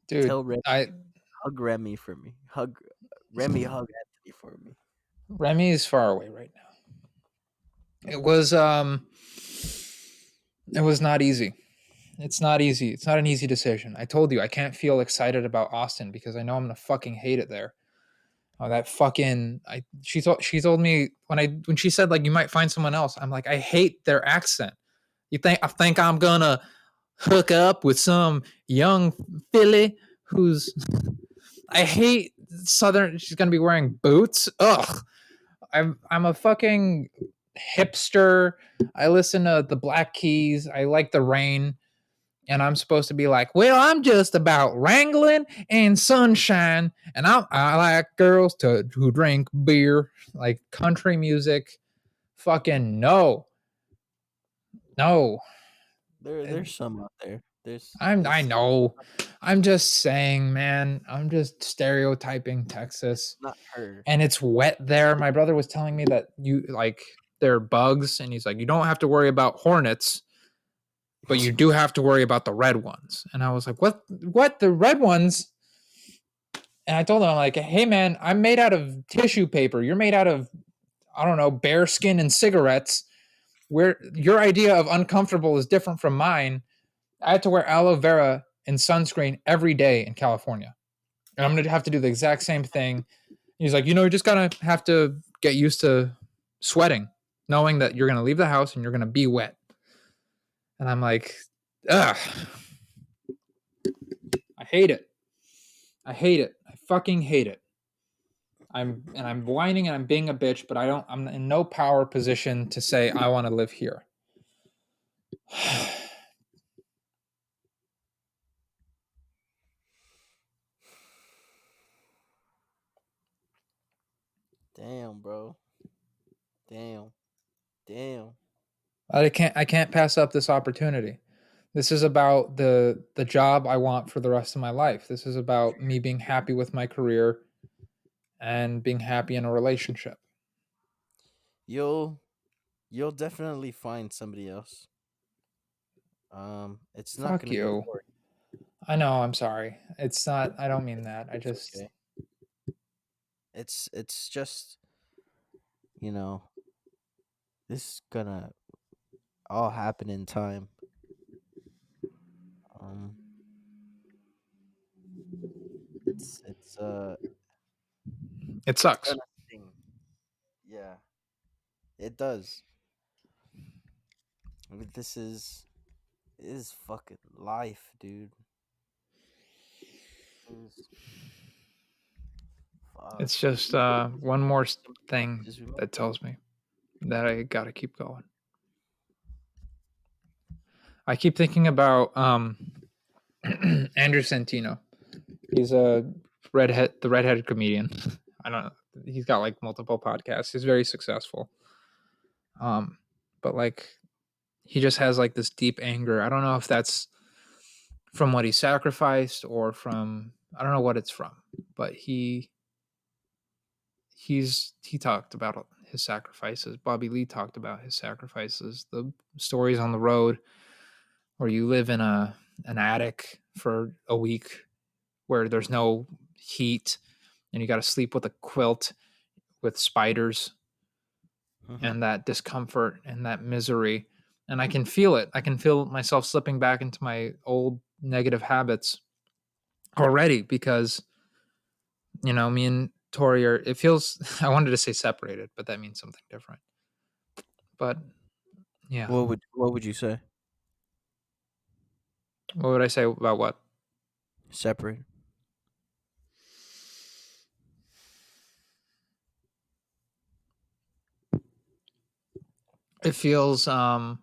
Dude, tell Remy, I hug Remy for me. Hug Remy, hug Anthony for me. Remy is far away right now. It was not easy. It's not easy. It's not an easy decision. I told you I can't feel excited about Austin because I know I'm gonna fucking hate it there. Oh, that fucking she told me when she said like you might find someone else. I'm like I hate their accent. I think I'm gonna hook up with some young filly who's I hate southern. She's gonna be wearing boots. Ugh. I'm a fucking hipster. I listen to the Black Keys. I like the rain and I'm supposed to be like, well, I'm just about wrangling and sunshine, and I like girls who drink beer, like country music. Fucking no, no. There's some out there. I There's know. I'm just saying, man. I'm just stereotyping Texas, not her. and it's wet there. My brother was telling me that you like there are bugs, and he's like, you don't have to worry about hornets but you do have to worry about the red ones. And I was like, what? What? The red ones? And I told him, I'm like, hey, man, I'm made out of tissue paper. You're made out of, I don't know, bear skin and cigarettes. Where your idea of uncomfortable is different from mine. I had to wear aloe vera and sunscreen every day in California. And I'm going to have to do the exact same thing. He's like, you're just going to have to get used to sweating, knowing that you're going to leave the house and you're going to be wet. And I'm like, ugh. I hate it. I hate it. I fucking hate it. I'm whining and I'm being a bitch, but I'm in no power position to say I want to live here. Damn, bro. Damn. Damn. I can't pass up this opportunity. This is about the job I want for the rest of my life. This is about me being happy with my career and being happy in a relationship. You'll definitely find somebody else. It's not Fuck gonna be you. boring. I know. I'm sorry. It's not. I don't mean that. I It's just. okay. It's just, you know, this is gonna all happen in time. Um, it's It it's sucks. gonna sting. Yeah, it does. I mean, this is fucking life, dude. This is fuck. It's just These are one more some of the thing choices we make. that tells me that I gotta keep going. I keep thinking about Andrew Centino. He's the redheaded comedian. I don't know. He's got like multiple podcasts. He's very successful. But like he just has like this deep anger. I don't know if that's from what he sacrificed or from I don't know what it's from, but he talked about his sacrifices. Bobby Lee talked about his sacrifices. The stories on the road where you live in an attic for a week where there's no heat and you got to sleep with a quilt with spiders Hmm. and that discomfort and that misery. And I can feel it. I can feel myself slipping back into my old negative habits already because, me and Tori are, it feels, I wanted to say separated, but that means something different. But yeah, What would you say? what would I say about what? Separate. It feels, it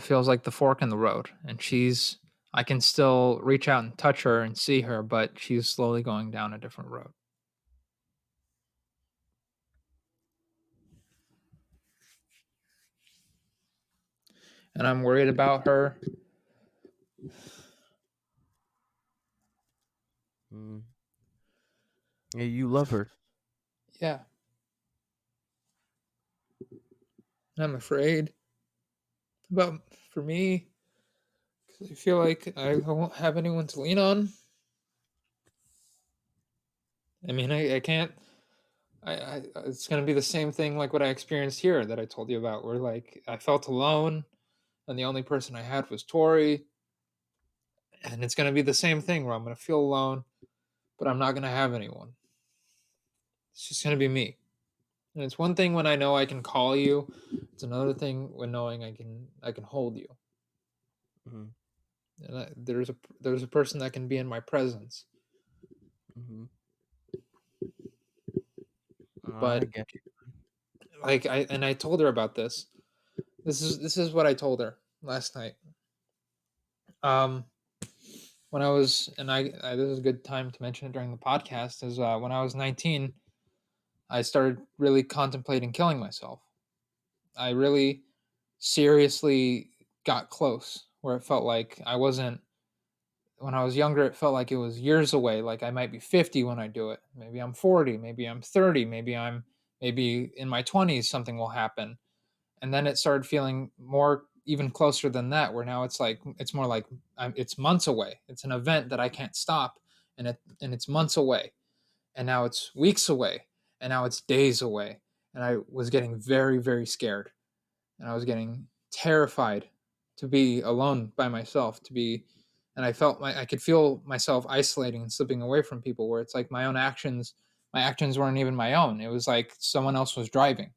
feels like the fork in the road and I can still reach out and touch her and see her, but she's slowly going down a different road. And I'm worried about her. Mm. Yeah, you love her. Yeah. And I'm afraid about for me because I feel like I won't have anyone to lean on. I mean, I can't. It's gonna be the same thing like what I experienced here that I told you about, where like I felt alone, and the only person I had was Tori, and it's gonna be the same thing where I'm gonna feel alone, but I'm not gonna have anyone. It's just gonna be me. And it's one thing when I know I can call you. It's another thing when knowing I can hold you. Hmm. And there's a person that can be in my presence, Hmm. I but get you. like I told her about this. This is what I told her last night. Um, when I was and I this is a good time to mention it during the podcast is when I was 19, I started really contemplating killing myself. I really seriously got close where it felt like I wasn't when I was younger it felt like it was years away, like I might be 50 when I do it. Maybe I'm 40, maybe I'm 30, maybe in my 20s something will happen. And then it started feeling more even closer than that where now it's more like it's months away. It's an event that I can't stop and it's months away. And now it's weeks away and now it's days away. And I was getting very very scared and I was getting terrified to be alone by myself, and I could feel myself isolating and slipping away from people. Where it's like my actions weren't even my own. It was like someone else was driving,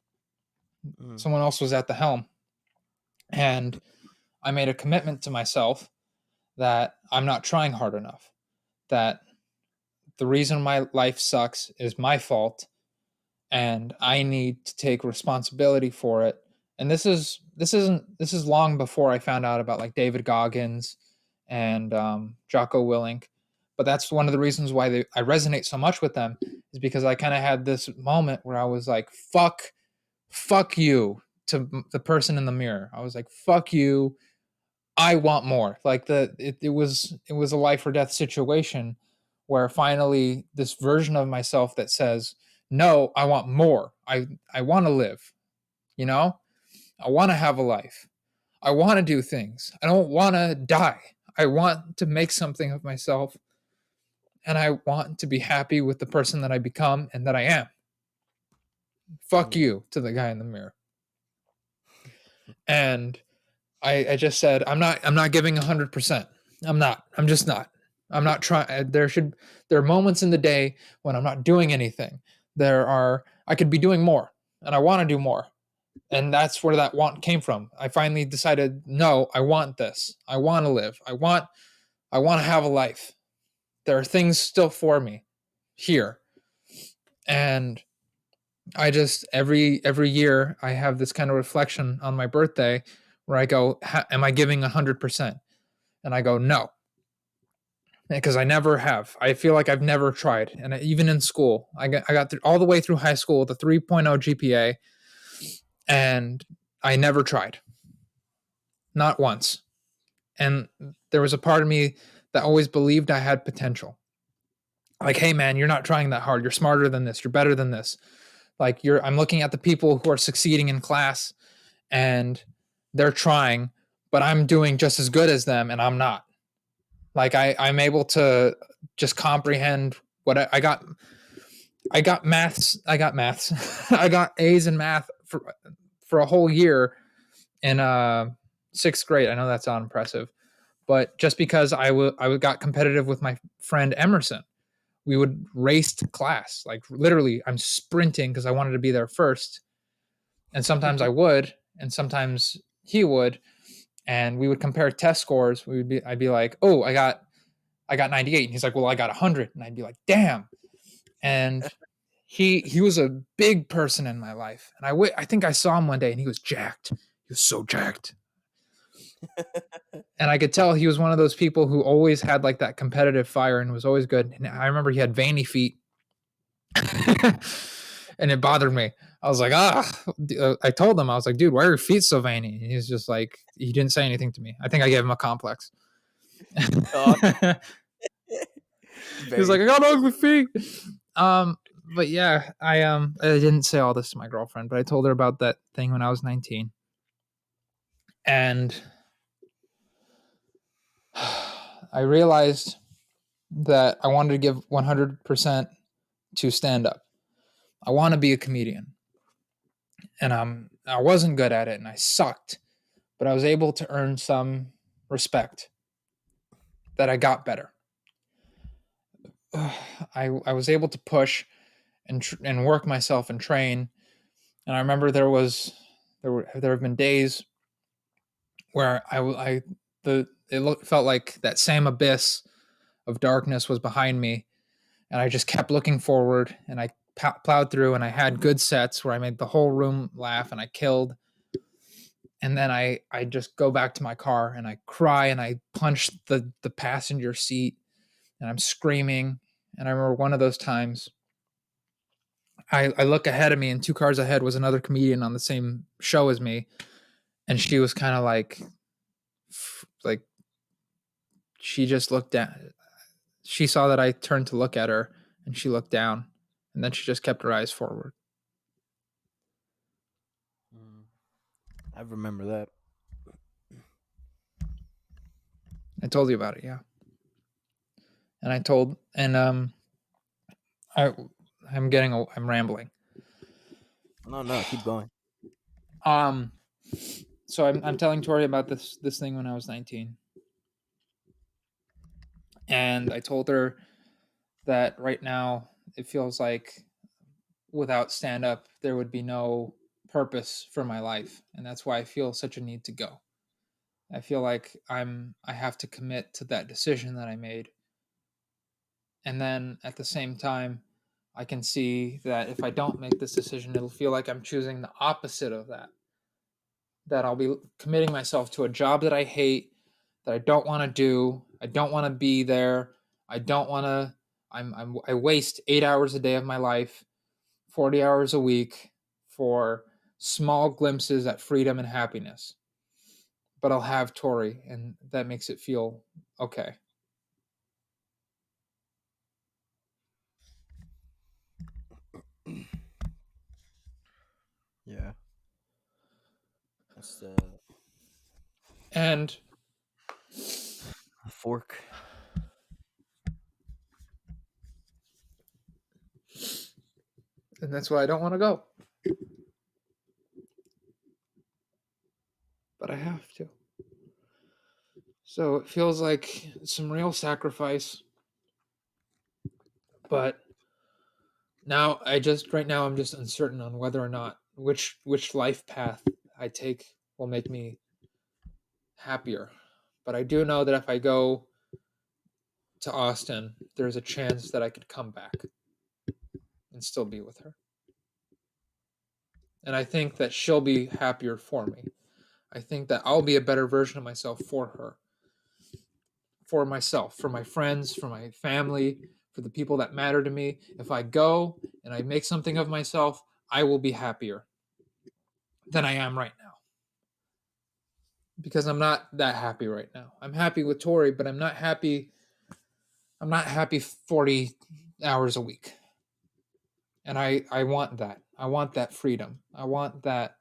Mm. someone else was at the helm, and I made a commitment to myself that I'm not trying hard enough. That the reason my life sucks is my fault, and I need to take responsibility for it. And this is long before I found out about like David Goggins and Jocko Willink. But that's one of the reasons why I resonate so much with them is because I kind of had this moment where I was like, fuck you to the person in the mirror. I was like, fuck you. I want more. Like it was a life or death situation where finally this version of myself that says, no, I want more. I want to live, you know? I want to have a life. I want to do things. I don't want to die. I want to make something of myself, and I want to be happy with the person that I become and that I am. Fuck Mm. you to the guy in the mirror. And I just said, I'm not giving 100%. I'm not. I'm just not. I'm not trying. There are moments in the day when I'm not doing anything. I could be doing more, and I want to do more. And that's where that want came from. I finally decided, no, I want this. I want to live. I want to have a life. There are things still for me here. And I just every year I have this kind of reflection on my birthday where I go, am I giving 100%? And I go, no, because I never have. I feel like I've never tried. And even in school, I got through, all the way through high school with a 3.0 GPA, and I never tried. Not once. And there was a part of me that always believed I had potential. Like, hey man, you're not trying that hard. You're smarter than this. You're better than this. Like I'm looking at the people who are succeeding in class and they're trying, but I'm doing just as good as them and I'm not. Like I'm able to just comprehend what I got. I got maths. I got maths. I got A's in math for a whole year in sixth grade. I know that's not impressive, but just because I got competitive with my friend Emerson, we would race to class. Like literally, I'm sprinting because I wanted to be there first, and sometimes I would, and sometimes he would, and we would compare test scores. I'd be like, oh, I got 98, and he's like, well, I got 100, and I'd be like, damn. And he was a big person in my life, and I think I saw him one day, and he was jacked. He was so jacked. And I could tell he was one of those people who always had like that competitive fire and was always good. And I remember he had veiny feet, and it bothered me. I was like, I told him, I was like, dude, why are your feet so veiny? And he's just like, he didn't say anything to me. I think I gave him a complex. Oh, He was very. like, I got ugly feet. But yeah, I didn't say all this to my girlfriend, but I told her about that thing when I was 19. And I realized that I wanted to give 100% to stand up. I want to be a comedian. And I wasn't good at it and I sucked, but I was able to earn some respect that I got better. I was able to push and work myself and train. And I remember there have been days where felt like that same abyss of darkness was behind me, and I just kept looking forward, and I plowed through, and I had good sets where I made the whole room laugh, and I killed. And then I just go back to my car and I cry and I punch the passenger seat and I'm screaming. And I remember one of those times I look ahead of me, and two cars ahead was another comedian on the same show as me, and she was kind of like she just looked down. She saw that I turned to look at her, and she looked down, and then she just kept her eyes forward. I remember that. I told you about it, yeah. And I told, and I I'm rambling. No, keep going. Um, so I'm telling Tori about this thing when I was 19, and I told her that right now it feels like without stand up there would be no purpose for my life, and that's why I feel such a need to go. I feel like I have to commit to that decision that I made, and then at the same time I can see that if I don't make this decision it'll feel like I'm choosing the opposite of that, that I'll be committing myself to a job that I hate, that I don't want to do. I don't want to be there. I don't want to. I waste 8 hours a day of my life, 40 hours a week for small glimpses at freedom and happiness. But I'll have Tori, and that makes it feel okay. Yeah. That's the And fork. that's why I don't want to go. But I have to. So it feels like some real sacrifice. But now right now I'm just uncertain on whether or not which life path I take will make me happier. But I do know that if I go to Austin, there's a chance that I could come back and still be with her. And I think that she'll be happier for me. I think that I'll be a better version of myself for her, for myself, for my friends, for my family, for the people that matter to me. If I go and I make something of myself, I will be happier than I am right now. Because I'm not that happy right now. I'm happy with Tori, but I'm not happy 40 hours a week. And I want that. I want that freedom. I want that.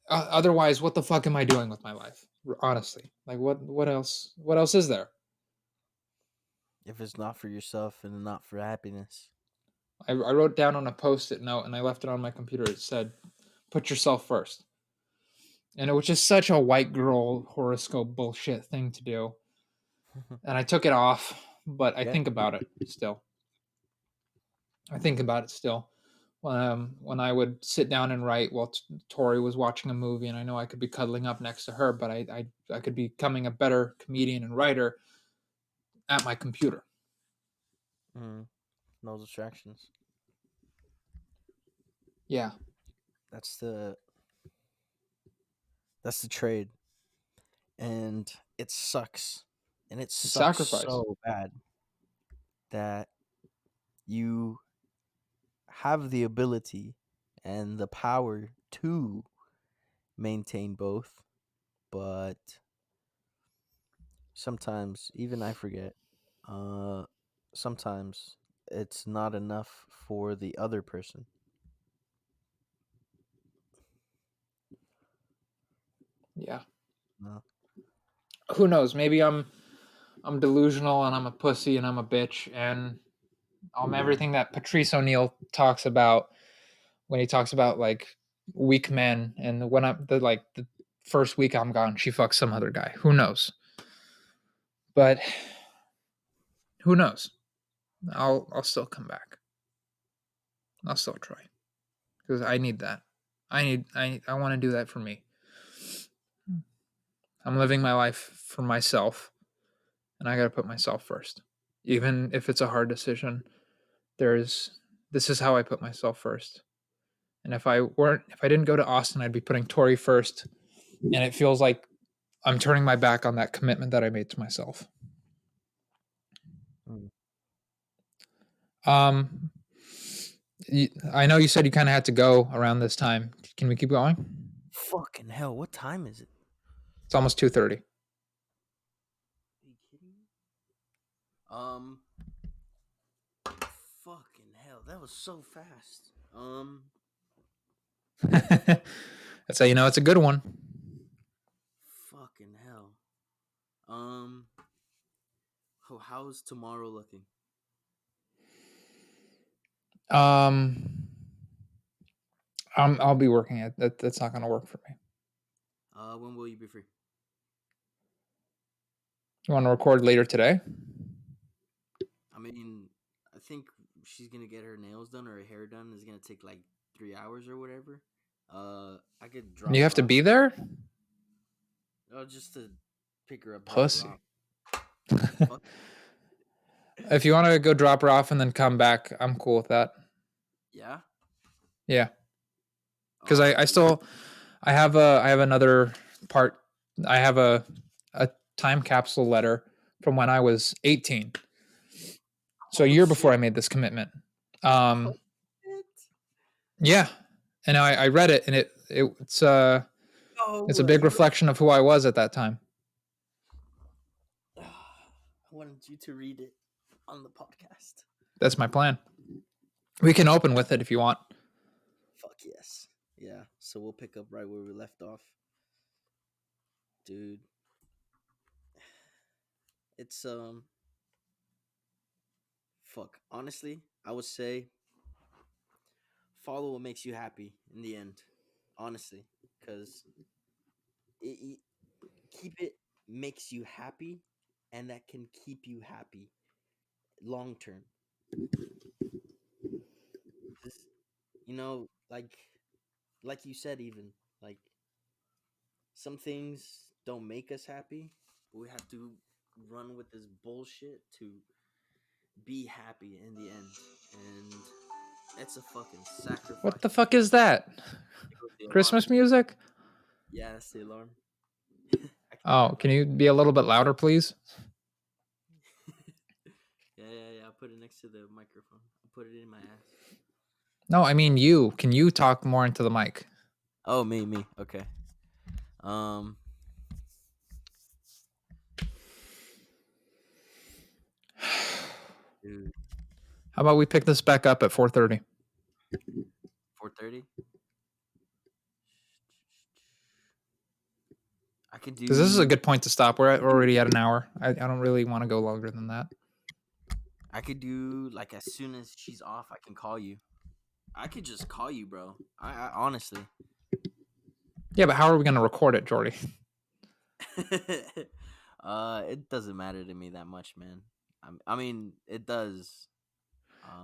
Otherwise, what the fuck am I doing with my life? Honestly, like what else? What else is there? If it's not for yourself and not for happiness. I wrote down on a post-it note and I left it on my computer. It said, "Put yourself first," and it was just such a white girl horoscope bullshit thing to do. And I took it off, but I Yeah. think about it still. I think about it still. When I would sit down and write while Tori was watching a movie, and I know I could be cuddling up next to her, but I could be becoming a better comedian and writer at my computer. No distractions. Yeah, That's the trade, and it sucks, and it it's sucks sacrifice. so bad that you have the ability and the power to maintain both, but sometimes even I forget. Uh, sometimes it's not enough for the other person. Yeah. No. Who knows? Maybe I'm delusional and I'm a pussy and I'm a bitch and everything that Patrice O'Neill talks about when he talks about like weak men and when I'm the first week I'm gone, she fucks some other guy. Who knows? But who knows? I'll still come back. I'll still try because I need that. I want to do that for me. I'm living my life for myself, and I got to put myself first, even if it's a hard decision. This is how I put myself first. And if I didn't go to Austin, I'd be putting Tori first, and it feels like I'm turning my back on that commitment that I made to myself. Mm. I know you said you kind of had to go around this time. Can we keep going? Fucking hell! What time is it? It's almost 2:30. Are you kidding me? Fucking hell! That was so fast. That's how you know it's a good one. Fucking hell. How's tomorrow looking? Um, I'll be working it. That's not going to work for me. When will you be free? You want to record later today? I mean, I think she's gonna get her nails done or her hair done. It's gonna take like 3 hours or whatever. I could drop You have her to off. be there? Just to pick her up, drop her Pussy. off. Fuck. If you want to go drop her off and then come back, I'm cool with that. Yeah. Yeah. Because I have another part. I have a time capsule letter from when I was 18. So a year before I made this commitment. Oh, shit. Yeah. And I read it and it's a big You read. reflection of who I was at that time. I wanted you to read it on the podcast. That's my plan. We can open with it if you want. Fuck yes. Yeah. So we'll pick up right where we left off. Dude, it's fuck. Honestly, I would say follow what makes you happy in the end. Honestly, because it keep it makes you happy, and that can keep you happy long term. 'Cause, you know, like you said, even like some things don't make us happy, but we have to run with this bullshit to be happy in the end, and it's a fucking sacrifice. What the fuck is that? It was the alarm. Christmas music? Yeah, that's the alarm. I can hear Oh, can you be a little bit louder, please? it. Yeah. I put it next to the microphone. I put it in my ass. No, I mean you. Can you talk more into the mic? Oh, me. Okay. Um. Dude, How about we pick this back up at 4:30? 4:30. I could Because this is a do. good point to stop. We're already at an hour. I don't really want to go longer than that. I could do like as soon as she's off, I can call you. I could just call you, bro. I honestly. Yeah, but how are we going to record it, Jordy? It doesn't matter to me that much, man. I mean, it does.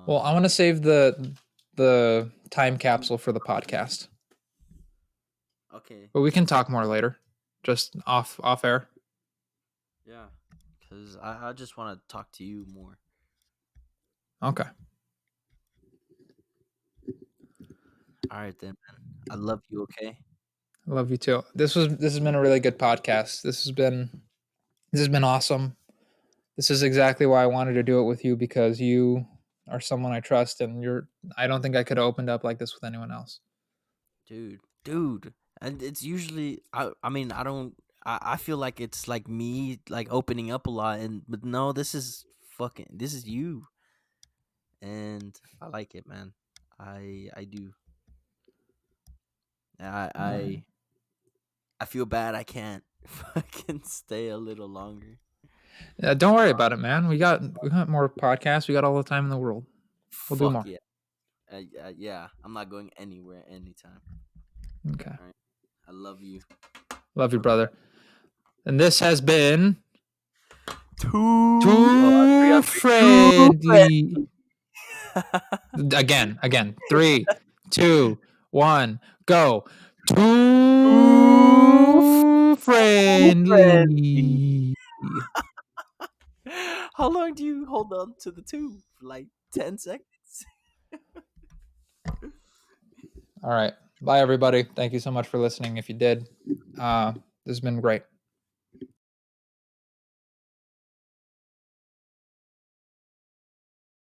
Well, I want to save the time capsule for the podcast, Okay. but we can talk more later, just off air. Yeah, because I just want to talk to you more. Okay. All right then, man. I love you. Okay. I love you too. This has been a really good podcast. This has been awesome. This is exactly why I wanted to do it with you, because you are someone I trust, and I don't think I could have opened up like this with anyone else. Dude, and it's usually I mean I don't I feel like it's like me like opening up a lot, and but no, this is you, and I like it, man. I do. I All right. I I feel bad I can't fucking stay a little longer. Yeah, don't worry about it, man. We got more podcasts. We got all the time in the world. We'll do Fuck more. yeah. Yeah, I'm not going anywhere anytime. Okay. All right. I love you. Love you, brother. And this has been Too Too too Friendly. Again. 3, 2, 1, go. Too friendly. Friendly. How long do you hold on to the two? For like 10 seconds? All right. Bye, everybody. Thank you so much for listening. If you did, this has been great.